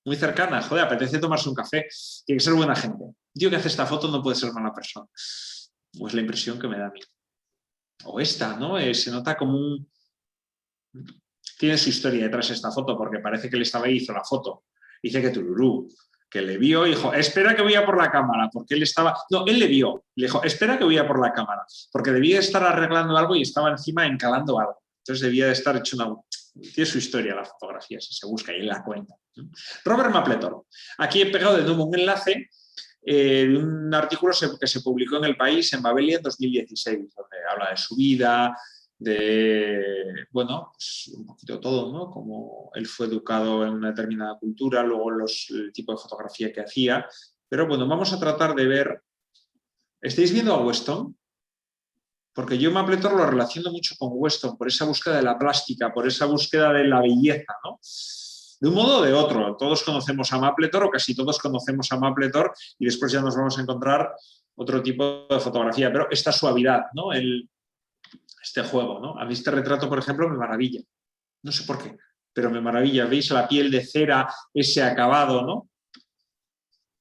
muy cercana. Joder, apetece tomarse un café, tiene que ser buena gente. El tío que hace esta foto no puede ser mala persona. O es la impresión que me da a mí. O esta, ¿no? Se nota como un... Tiene su historia detrás de esta foto, porque parece que él estaba ahí y hizo la foto. Dice que tururú, que le vio y dijo, espera que voy a por la cámara, porque él estaba... No, él le vio, le dijo, espera que voy a por la cámara, porque debía de estar arreglando algo y estaba encima encalando algo. Entonces debía de estar hecho una... Tiene su historia la fotografía, si se busca y él la cuenta. Robert Mapplethorpe. Aquí he pegado de nuevo un enlace de un artículo que se publicó en El País, en Babelia, en 2016, donde habla de su vida, de, bueno, pues un poquito todo, ¿no? Como él fue educado en una determinada cultura, luego el tipo de fotografía que hacía. Pero bueno, vamos a tratar de ver... ¿Estáis viendo a Weston? Porque yo Mapplethorpe lo relaciono mucho con Weston, por esa búsqueda de la plástica, por esa búsqueda de la belleza, ¿no? De un modo o de otro. Todos conocemos a Mapplethorpe, o casi todos conocemos a Mapplethorpe, y después ya nos vamos a encontrar otro tipo de fotografía. Pero esta suavidad, ¿no? Este juego, ¿no? A mí este retrato, por ejemplo, me maravilla. No sé por qué, pero me maravilla. ¿Veis la piel de cera, ese acabado, ¿no?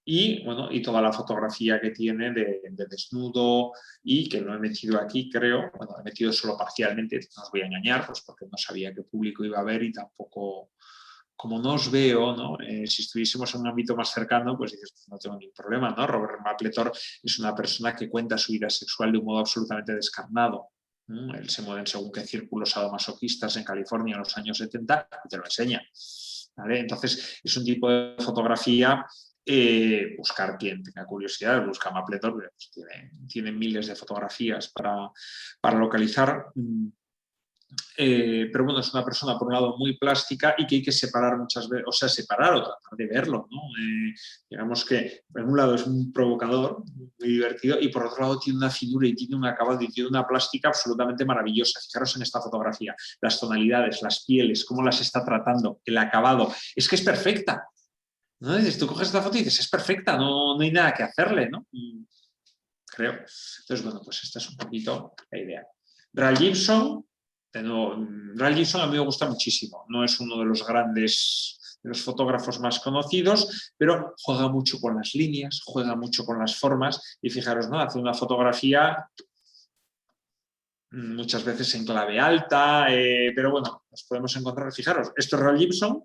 Y, bueno, y toda la fotografía que tiene de desnudo y que no he metido aquí, creo. Bueno, he metido solo parcialmente, no os voy a engañar, pues porque no sabía qué público iba a ver y tampoco... Como no os veo, ¿no? Si estuviésemos en un ámbito más cercano, pues dices, pues no tengo ningún problema, ¿no? Robert Mapplethorpe es una persona que cuenta su vida sexual de un modo absolutamente descarnado. Él se mueve en según qué círculos sadomasoquistas en California en los años 70 y te lo enseña, ¿vale? Entonces, es un tipo de fotografía, buscar quien tenga curiosidad, busca Mapplethorpe, pues tiene miles de fotografías para localizar. Pero bueno, es una persona por un lado muy plástica y que hay que separar muchas veces, o sea, separar o tratar de verlo, ¿no? Digamos que por un lado es un provocador, muy divertido, y por otro lado tiene una figura y tiene un acabado y tiene una plástica absolutamente maravillosa. Fijaros en esta fotografía, las tonalidades, las pieles, cómo las está tratando, el acabado, es que es perfecta. ¿No? Dices, tú coges esta foto y dices, es perfecta, no hay nada que hacerle, ¿no? Creo. Entonces, bueno, pues esta es un poquito la idea. Ral Gibson, de nuevo, Ral Gibson a mí me gusta muchísimo. No es uno de los grandes, de los fotógrafos más conocidos, pero juega mucho con las líneas, juega mucho con las formas y fijaros, ¿no? Hace una fotografía muchas veces en clave alta, pero bueno, nos podemos encontrar, fijaros, esto es Ral Gibson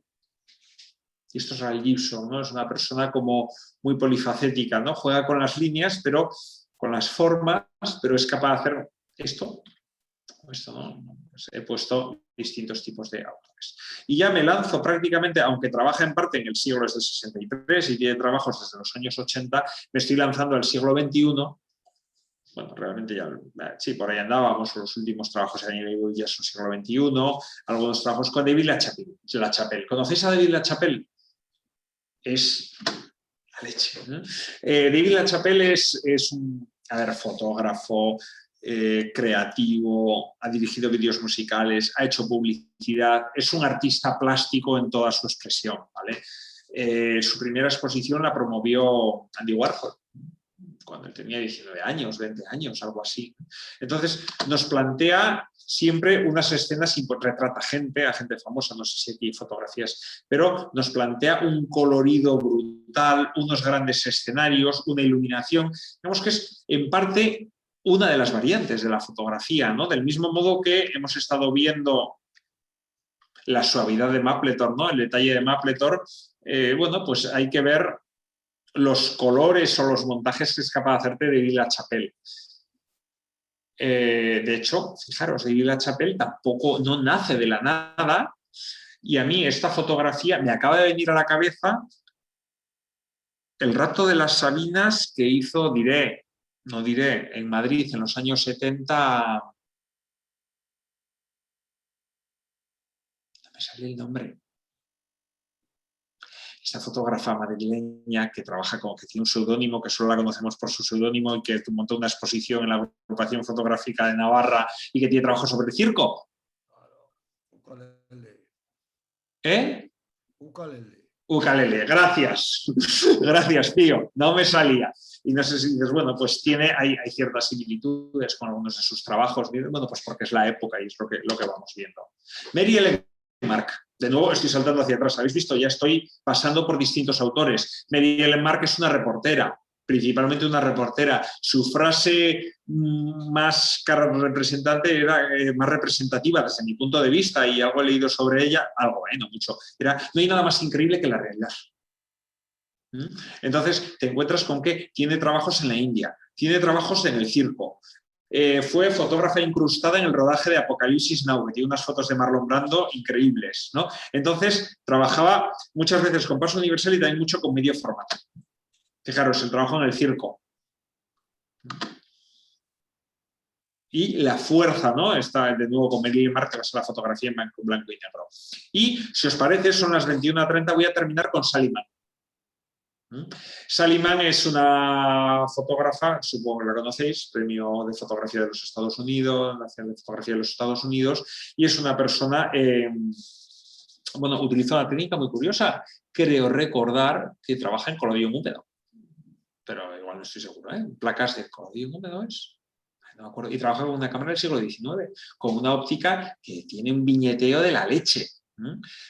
y esto es Ral Gibson, ¿no? Es una persona como muy polifacética, ¿no? Juega con las líneas, pero con las formas, pero es capaz de hacer esto, ¿no? Pues he puesto distintos tipos de autores. Y ya me lanzo prácticamente, aunque trabaja en parte en el siglo desde el 63 y tiene trabajos desde los años 80, me estoy lanzando al siglo XXI. Bueno, realmente ya, sí, por ahí andábamos, los últimos trabajos de Daniel Eagle ya son siglo XXI, algunos trabajos con David LaChapelle. ¿Conocéis a David LaChapelle? Es la leche, ¿no? David LaChapelle es un fotógrafo, creativo, ha dirigido vídeos musicales, ha hecho publicidad, es un artista plástico en toda su expresión, ¿vale? Su primera exposición la promovió Andy Warhol, cuando él tenía 19 años, 20 años, algo así. Entonces, nos plantea siempre unas escenas, retrata a gente famosa, no sé si aquí hay fotografías, pero nos plantea un colorido brutal, unos grandes escenarios, una iluminación. Digamos que es, en parte, una de las variantes de la fotografía, ¿no? Del mismo modo que hemos estado viendo la suavidad de Mapplethorpe, ¿no? El detalle de Mapplethorpe, bueno, pues hay que ver los colores o los montajes que es capaz de hacerte David LaChapelle. De hecho, fijaros, David LaChapelle tampoco no nace de la nada y a mí esta fotografía me acaba de venir a la cabeza el rapto de las Sabinas que hizo, no diré, en Madrid en los años 70. No me sale el nombre. Esta fotógrafa madrileña que trabaja que tiene un seudónimo, que solo la conocemos por su seudónimo y que montó una exposición en la Agrupación Fotográfica de Navarra y que tiene trabajo sobre el circo. ¿Eh? Ukelele, gracias. Gracias, tío. No me salía. Y no sé si dices, bueno, pues hay ciertas similitudes con algunos de sus trabajos. Bueno, pues porque es la época y es lo que vamos viendo. Mary Ellen Mark. De nuevo estoy saltando hacia atrás. ¿Habéis visto? Ya estoy pasando por distintos autores. Mary Ellen Mark es una reportera, principalmente una reportera. Su frase más más representativa desde mi punto de vista, y algo he leído sobre ella, algo, no mucho, era: no hay nada más increíble que la realidad. Entonces te encuentras con que tiene trabajos en la India, tiene trabajos en el circo. Fue fotógrafa incrustada en el rodaje de Apocalipsis Now, que tiene unas fotos de Marlon Brando increíbles, ¿no? Entonces trabajaba muchas veces con paso universal y también mucho con medio formato. Fijaros, el trabajo en el circo. Y la fuerza, ¿no? Está de nuevo con Mary Mark, que va a ser la fotografía en blanco y negro. Y si os parece, son las 21:30, voy a terminar con Sally Mann. Sally Mann es una fotógrafa, supongo que la conocéis, premio de fotografía de los Estados Unidos, Nacional de Fotografía de los Estados Unidos, y es una persona, bueno, utiliza una técnica muy curiosa. Creo recordar que trabaja en collodion húmedo, pero igual no estoy seguro, ¿eh? Placas de collodion húmedo es. No me acuerdo. Y trabaja con una cámara del siglo XIX, con una óptica que tiene un viñeteo de la leche.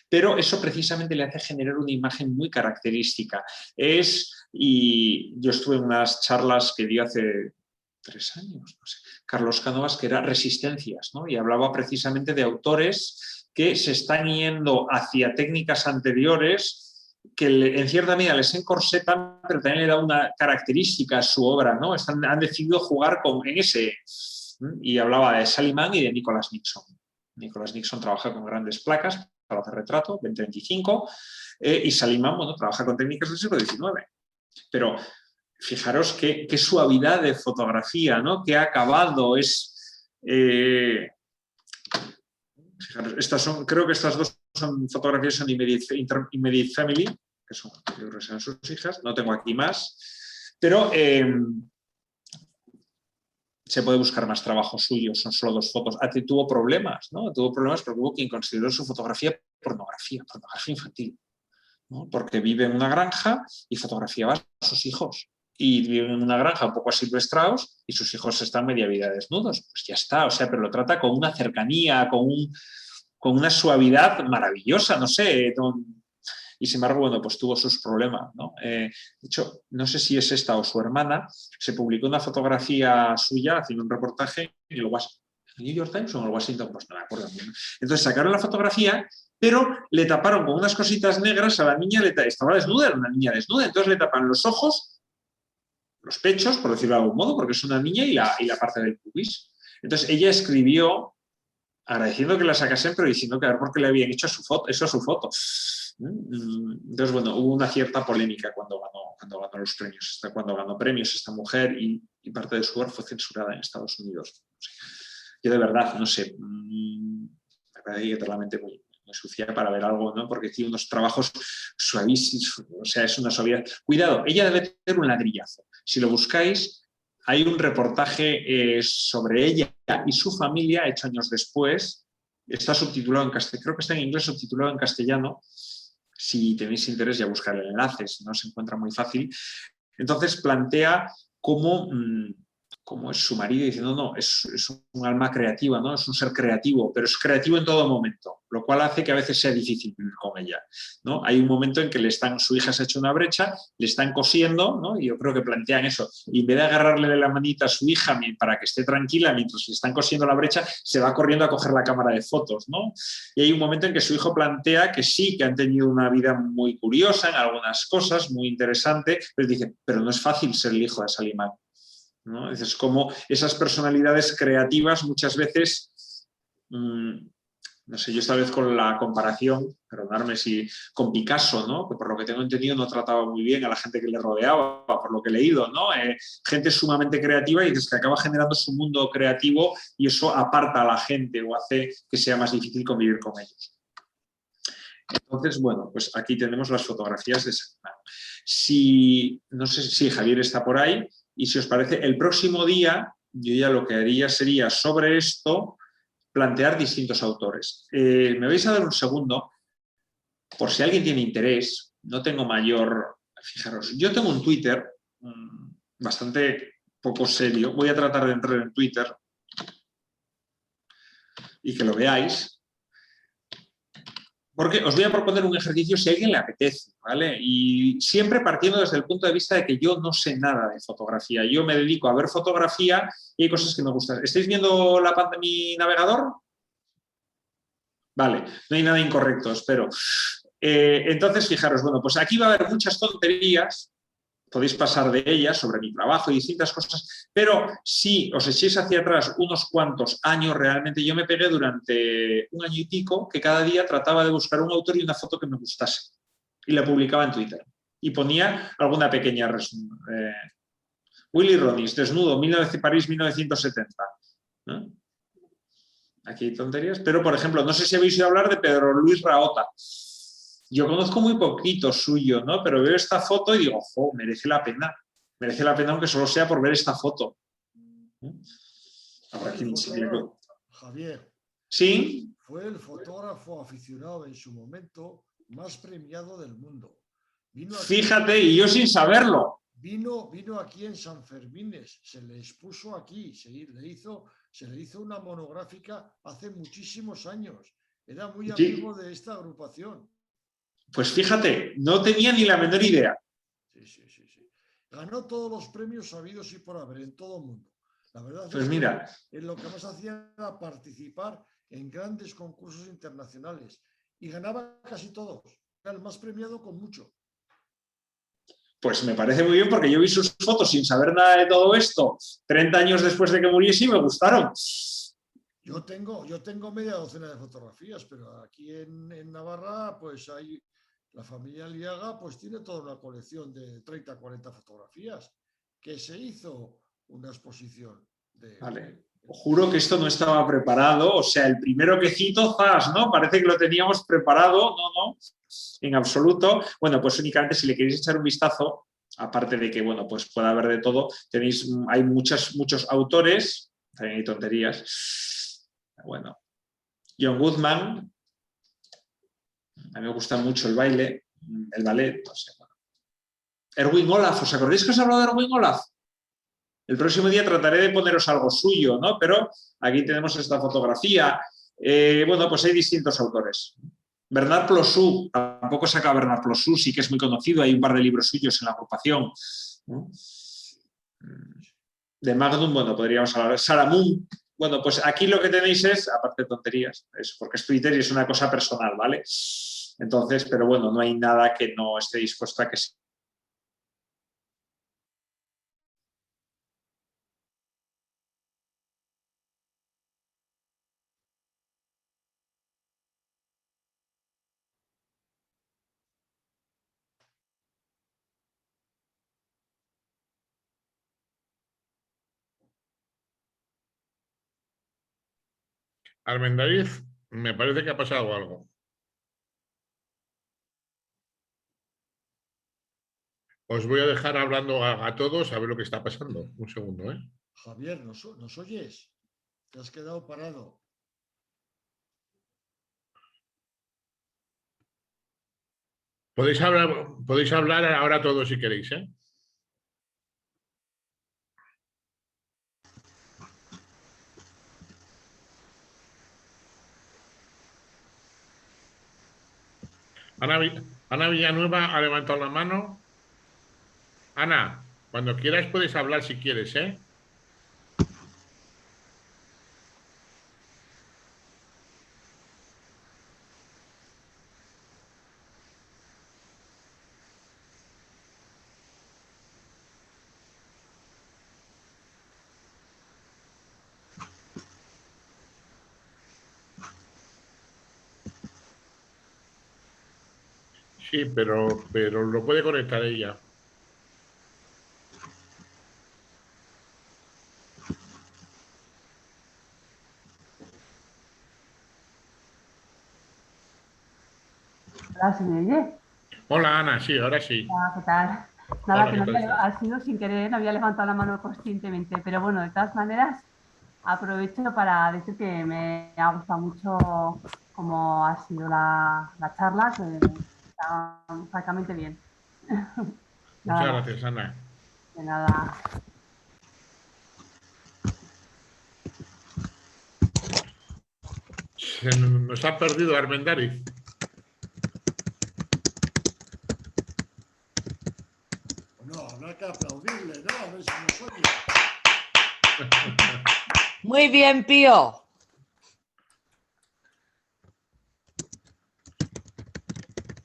Pero eso precisamente le hace generar una imagen muy característica. Y yo estuve en unas charlas que dio hace 3 años, no sé, Carlos Cánovas, que era Resistencias, ¿no? Y hablaba precisamente de autores que se están yendo hacia técnicas anteriores que en cierta medida les encorsetan, pero también le da una característica a su obra, ¿no? Han decidido jugar en ese. Y hablaba de Sally Mann y de Nicholas Nixon. Nicholas Nixon trabaja con grandes placas para hacer retrato, 20-25, y Sally Mann, bueno, trabaja con técnicas del siglo XIX. Pero fijaros qué suavidad de fotografía, ¿no? Qué acabado es. Fijaros, creo que estas dos son fotografías en Immediate Family, que son sus hijas, no tengo aquí más, pero se puede buscar más trabajo suyo, son solo 2 fotos. Tuvo problemas, ¿no? Tuvo problemas porque hubo quien consideró su fotografía pornografía infantil. ¿no? Porque vive en una granja y fotografiaba a sus hijos. Y viven en una granja un poco asilvestrados y sus hijos están media vida desnudos. Pues ya está, o sea, pero lo trata con una cercanía, con una suavidad maravillosa, no sé. Y sin embargo, bueno, pues tuvo sus problemas, ¿no? De hecho, no sé si es esta o su hermana, se publicó una fotografía suya haciendo un reportaje en el New York Times o en el Washington Post, no me acuerdo. Entonces sacaron la fotografía, pero le taparon con unas cositas negras a la niña, estaba desnuda, era una niña desnuda, entonces le tapan los ojos, los pechos, por decirlo de algún modo, porque es una niña, y la parte del pubis. Entonces ella escribió agradeciendo que la sacasen, pero diciendo que a ver por qué le habían hecho eso a su foto. Entonces, bueno, hubo una cierta polémica cuando ganó los premios, cuando ganó premios esta mujer, y parte de su obra fue censurada en Estados Unidos. Yo de verdad, no sé, me parece totalmente muy sucia para ver algo, ¿no? Porque tiene unos trabajos suavísimos, o sea, es una suavidad. Cuidado, ella debe tener un ladrillazo. Si lo buscáis, hay un reportaje sobre ella y su familia hecho años después. Está subtitulado en castellano, creo que está en inglés, subtitulado en castellano. Si tenéis interés, ya buscar el enlace, si no se encuentra muy fácil. Entonces plantea cómo es su marido diciendo, no, es un alma creativa, ¿no? Es un ser creativo, pero es creativo en todo momento, lo cual hace que a veces sea difícil vivir con ella, ¿no? Hay un momento en que su hija se ha hecho una brecha, le están cosiendo, ¿no? Y yo creo que plantean eso, y en vez de agarrarle la manita a su hija para que esté tranquila mientras le están cosiendo la brecha, se va corriendo a coger la cámara de fotos, ¿no? Y hay un momento en que su hijo plantea que sí, que han tenido una vida muy curiosa en algunas cosas, muy interesante, pero dice, pero no es fácil ser el hijo de Salimán, ¿no? Es como esas personalidades creativas muchas veces, no sé, yo esta vez con la comparación, perdonadme si con Picasso, ¿no? Que por lo que tengo entendido no trataba muy bien a la gente que le rodeaba, por lo que he leído, ¿no? Gente sumamente creativa y que acaba generando su mundo creativo y eso aparta a la gente o hace que sea más difícil convivir con ellos. Entonces, bueno, pues aquí tenemos las fotografías de Salimán. No sé si Javier está por ahí, y si os parece, el próximo día yo ya lo que haría sería sobre esto plantear distintos autores. Me vais a dar un segundo, por si alguien tiene interés, no tengo mayor... Fijaros, yo tengo un Twitter bastante poco serio, voy a tratar de entrar en Twitter y que lo veáis. Porque os voy a proponer un ejercicio si a alguien le apetece, ¿vale? Y siempre partiendo desde el punto de vista de que yo no sé nada de fotografía. Yo me dedico a ver fotografía y hay cosas que me gustan. ¿Estáis viendo la pantalla de mi navegador? Vale, no hay nada incorrecto, espero. Entonces, fijaros, bueno, pues aquí va a haber muchas tonterías, podéis pasar de ellas sobre mi trabajo y distintas cosas, pero si os echéis hacia atrás unos cuantos años, realmente yo me pegué durante un año y pico que cada día trataba de buscar un autor y una foto que me gustase y la publicaba en Twitter y ponía alguna pequeña Willy Ronis, desnudo, París 1970. ¿No? Aquí hay tonterías, pero por ejemplo, no sé si habéis oído hablar de Pedro Luis Raota. Yo conozco muy poquito suyo, ¿no? Pero veo esta foto y digo, ojo, merece la pena. Merece la pena aunque solo sea por ver esta foto. Ahora aquí Javier. Sí. Fue el fotógrafo aficionado en su momento más premiado del mundo. Fíjate, y yo sin saberlo. Vino aquí en San Fermines, se le expuso aquí, se le hizo una monográfica hace muchísimos años. Era muy amigo de esta agrupación. Pues fíjate, no tenía ni la menor idea. Sí. Ganó todos los premios sabidos y por haber en todo el mundo. La verdad pues es mira, que lo que más hacía era participar en grandes concursos internacionales y ganaba casi todos. Era el más premiado con mucho. Pues me parece muy bien porque yo vi sus fotos sin saber nada de todo esto 30 años después de que muriese y me gustaron. Yo tengo media docena de fotografías, pero aquí en Navarra pues hay... La familia Liaga pues tiene toda una colección de 30, 40 fotografías que se hizo una exposición. Vale. Os juro que esto no estaba preparado, o sea, el primero que cito, zas, ¿no? Parece que lo teníamos preparado, no, en absoluto. Bueno, pues únicamente si le queréis echar un vistazo, aparte de que, bueno, pues puede haber de todo, hay muchos autores, también hay tonterías. Bueno, John Goodman, a mí me gusta mucho el baile, el ballet, no sé. Erwin Olaf, ¿os acordáis que os he hablado de Erwin Olaf? El próximo día trataré de poneros algo suyo, ¿no? Pero aquí tenemos esta fotografía. Bueno, pues hay distintos autores. Bernard Plossou, tampoco saca Bernard Plossou, sí que es muy conocido, hay un par de libros suyos en la agrupación, ¿no? De Magnum, bueno, podríamos hablar. Saramún, bueno, pues aquí lo que tenéis es, aparte de tonterías, es porque es Twitter y es una cosa personal, ¿vale? Entonces, pero bueno, no hay nada que no esté dispuesto a que se... Armendariz, me parece que ha pasado algo. Os voy a dejar hablando a todos a ver lo que está pasando. Un segundo, ¿eh? Javier, ¿nos oyes? Te has quedado parado. Podéis hablar ahora todos si queréis, ¿eh? Ana Villanueva ha levantado la mano. Ana, cuando quieras puedes hablar si quieres, ¿eh? Sí, pero lo puede conectar ella. Hola, ¿se me oye? Hola, Ana, sí, ahora sí. Hola, ¿qué tal? Nada, Hola, que ¿qué no tal había, estás? ha sido sin querer, no había levantado la mano conscientemente, pero bueno, de todas maneras, aprovecho para decir que me ha gustado mucho cómo ha sido la charla, que está francamente bien. Nada Muchas más, gracias, Ana. de nada. Se nos ha perdido Armendariz. No, habrá que aplaudirle, ¿no? A ver si nos oye. Muy bien, Pío.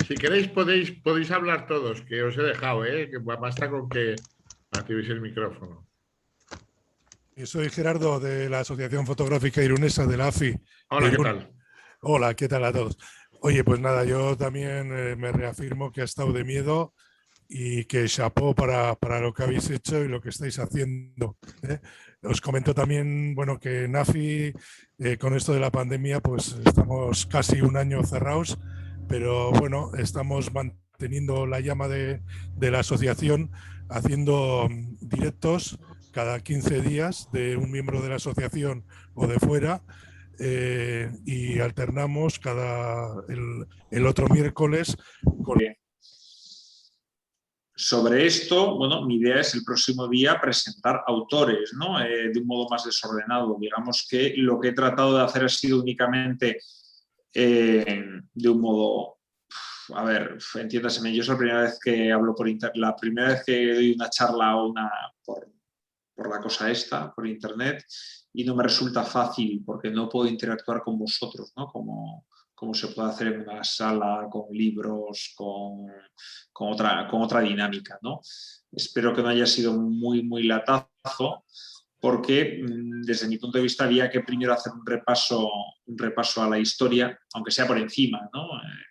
Si queréis podéis hablar todos, que os he dejado, ¿eh? Que basta con que activéis el micrófono. Yo soy Gerardo de la Asociación Fotográfica Irunesa, de la AFI. Hola, ¿qué tal? Hola, ¿qué tal a todos? Oye, pues nada, yo también me reafirmo que ha estado de miedo y que chapó para lo que habéis hecho y lo que estáis haciendo, ¿eh? Os comento también, bueno, que en AFI, con esto de la pandemia, pues estamos casi un año cerrados, pero bueno, estamos manteniendo la llama de la asociación, haciendo directos cada 15 días de un miembro de la asociación o de fuera, y alternamos el otro miércoles con... Sobre esto, bueno, mi idea es el próximo día presentar autores, ¿no? De un modo más desordenado. Digamos que lo que he tratado de hacer ha sido únicamente de un modo... A ver, entiéndaseme, yo es la primera vez que hablo por internet, la primera vez que doy una charla o por la cosa esta, por internet, y no me resulta fácil porque no puedo interactuar con vosotros, ¿no? Como se puede hacer en una sala, con libros, con otra dinámica, ¿no? Espero que no haya sido muy latazo, porque desde mi punto de vista había que primero hacer un repaso a la historia, aunque sea por encima, ¿no?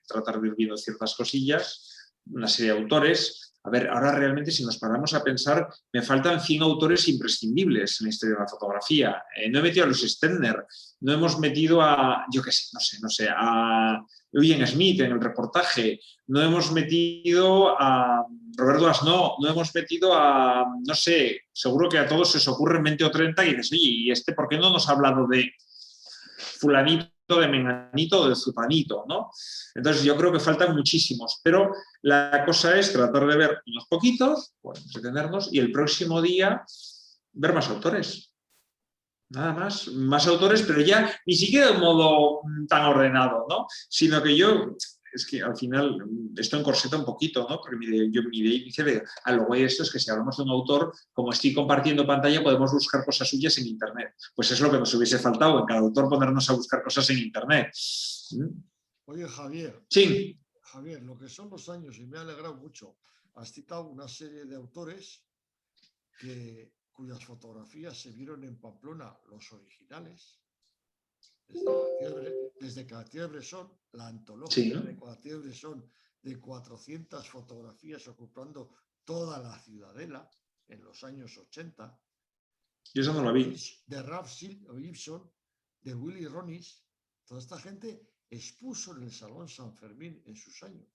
Tratar de ir viendo ciertas cosillas, una serie de autores. A ver, ahora realmente si nos paramos a pensar, me faltan 100 autores imprescindibles en la historia de la fotografía. No he metido a los Stendner, no hemos metido a, yo qué sé, no sé, a Eugene Smith en el reportaje, no hemos metido a Roberto Asnó, no hemos metido a, no sé, seguro que a todos se os ocurren 20 o 30 y dices, oye, ¿y este por qué no nos ha hablado de fulanito de menganito o de zutanito, ¿no? Entonces yo creo que faltan muchísimos, pero la cosa es tratar de ver unos poquitos, podemos detenernos, y el próximo día ver más autores. Nada más autores, pero ya ni siquiera de un modo tan ordenado, ¿no? Sino que yo, es que al final esto encorseta un poquito, ¿no? Porque mi idea de a lo guay esto es que si hablamos de un autor, como estoy compartiendo pantalla, podemos buscar cosas suyas en Internet. Pues es lo que nos hubiese faltado, en cada autor ponernos a buscar cosas en Internet. Oye, Javier. Sí. Javier, lo que son los años, y me ha alegrado mucho, has citado una serie de autores cuyas fotografías se vieron en Pamplona, los originales, desde Cartier-Bresson, la antología de Cartier-Bresson, de 400 fotografías ocupando toda la ciudadela en los años 80. Yo eso no lo vi. De Ralph Gibson, de Willy Ronis, toda esta gente expuso en el Salón San Fermín en sus años.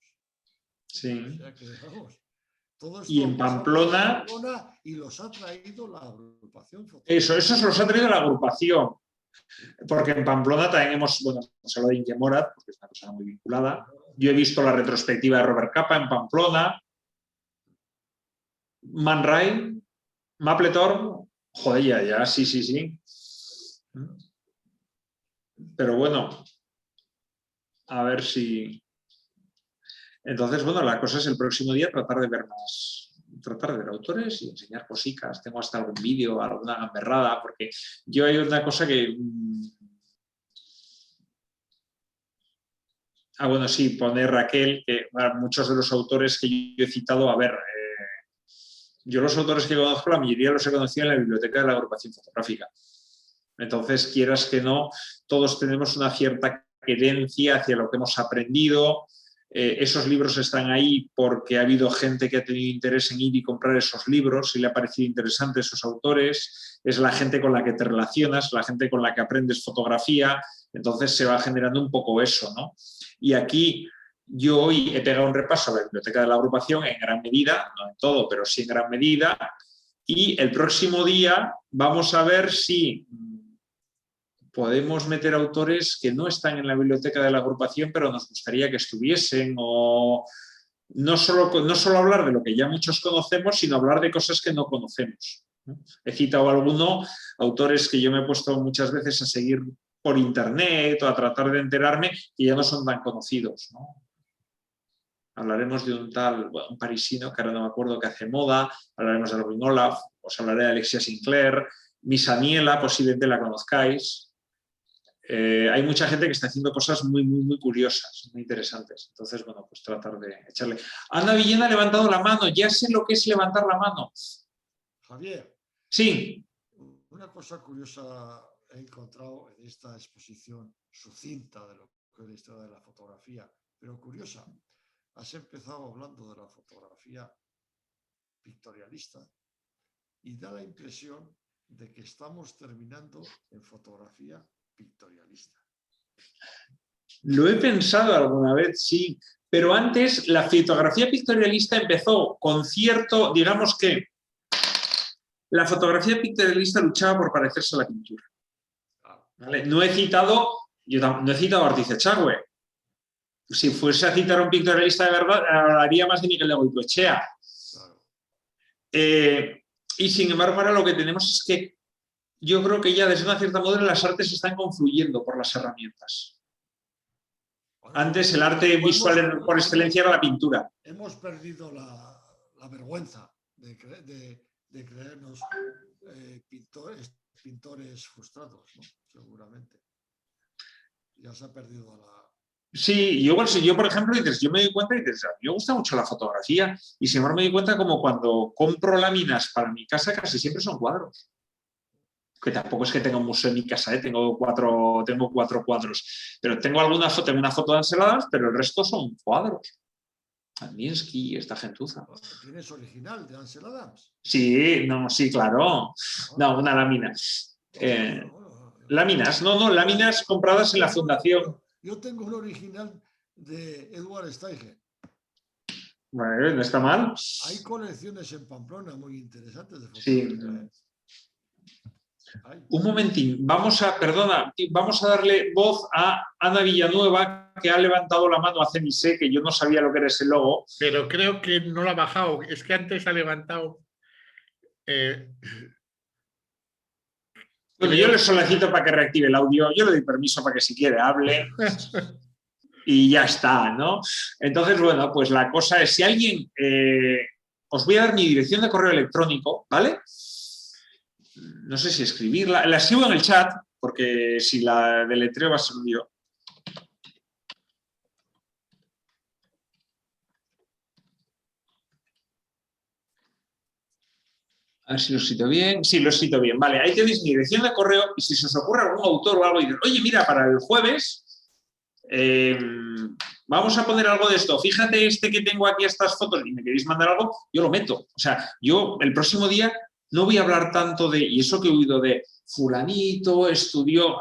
Sí. O sea que, vamos, todo esto y en Pamplona... Y los ha traído la agrupación fotográfica. Eso los ha traído la agrupación. Porque en Pamplona también hemos, bueno, hemos hablado de Inge Morat, porque es una persona muy vinculada. Yo he visto la retrospectiva de Robert Capa en Pamplona. Man Ray, Mapplethorpe, joder, ya, sí. Pero bueno, a ver si... Entonces, bueno, la cosa es el próximo día tratar de ver autores y enseñar cositas. Tengo hasta algún vídeo, alguna gamberrada, porque yo hay una cosa que... bueno, sí, pone Raquel, que muchos de los autores que yo he citado, a ver, yo los autores que conozco, la mayoría los he conocido en la biblioteca de la agrupación fotográfica. Entonces, quieras que no, todos tenemos una cierta querencia hacia lo que hemos aprendido. Esos libros están ahí porque ha habido gente que ha tenido interés en ir y comprar esos libros y le ha parecido interesante esos autores. Es la gente con la que te relacionas, la gente con la que aprendes fotografía. Entonces se va generando un poco eso, ¿no? Y aquí yo hoy he pegado un repaso a la biblioteca de la agrupación en gran medida, no en todo, pero sí en gran medida. Y el próximo día vamos a ver si podemos meter autores que no están en la biblioteca de la agrupación, pero nos gustaría que estuviesen, o no solo hablar de lo que ya muchos conocemos, sino hablar de cosas que no conocemos. He citado autores que yo me he puesto muchas veces a seguir por internet o a tratar de enterarme, que ya no son tan conocidos, ¿no? Hablaremos de un tal, bueno, un parisino, que ahora no me acuerdo, que hace moda, hablaremos de Robin Olaf, os hablaré de Alexia Sinclair, Miss Aniela, posiblemente la conozcáis. Hay mucha gente que está haciendo cosas muy curiosas, muy interesantes. Entonces, bueno, pues tratar de echarle. Ana Villena ha levantado la mano, ya sé lo que es levantar la mano. Javier. Sí. Una cosa curiosa he encontrado en esta exposición sucinta de lo que es la historia de la fotografía, pero curiosa. Has empezado hablando de la fotografía pictorialista y da la impresión de que estamos terminando en fotografía pictorialista. Lo he pensado alguna vez, sí, pero antes la fotografía pictorialista empezó con cierto, digamos que la fotografía pictorialista luchaba por parecerse a la pintura. ¿Vale? No he citado a Ortiz Echagüe. Si fuese a citar a un pictorialista de verdad, hablaría más de Miguel de Goicoechea. Y sin embargo, ahora lo que tenemos es que yo creo que ya desde una cierta manera las artes están confluyendo por las herramientas. Antes el arte visual por excelencia era la pintura. Hemos perdido la vergüenza de creernos pintores frustrados, ¿no? Seguramente. Ya se ha perdido la... Sí, yo, por ejemplo, yo me doy cuenta y a mí me gusta mucho la fotografía y sin embargo me doy cuenta como cuando compro láminas para mi casa casi siempre son cuadros. Que tampoco es que tenga un museo en mi casa, tengo cuatro cuadros, pero tengo una foto de Ansel Adams, pero el resto son cuadros. Kandinsky, esta gentuza. ¿Tienes original de Ansel Adams? Sí, claro. No, una lámina. Láminas, láminas compradas en la fundación. Yo tengo un original de Edward Steiger. Bueno, no está mal. Hay colecciones en Pamplona muy interesantes de fotografía. Sí. Un momentín, vamos a darle voz a Ana Villanueva, que ha levantado la mano a CEMISE, que yo no sabía lo que era ese logo. Pero creo que no lo ha bajado. Es que antes ha levantado. Bueno, yo le solicito para que reactive el audio, yo le doy permiso para que si quiere hable y ya está, ¿no? Entonces, bueno, pues la cosa es, si alguien... os voy a dar mi dirección de correo electrónico, ¿vale? No sé si escribirla, la escribo en el chat, porque si la deletreo va a ser un lío. A ver si lo cito bien. Sí, lo cito bien. Vale, ahí tenéis mi dirección de correo y si se os ocurre algún autor o algo y dices, oye, mira, para el jueves vamos a poner algo de esto. Fíjate que tengo aquí estas fotos y me queréis mandar algo, yo lo meto. O sea, yo el próximo día no voy a hablar tanto de, y eso que he oído de fulanito, estudió...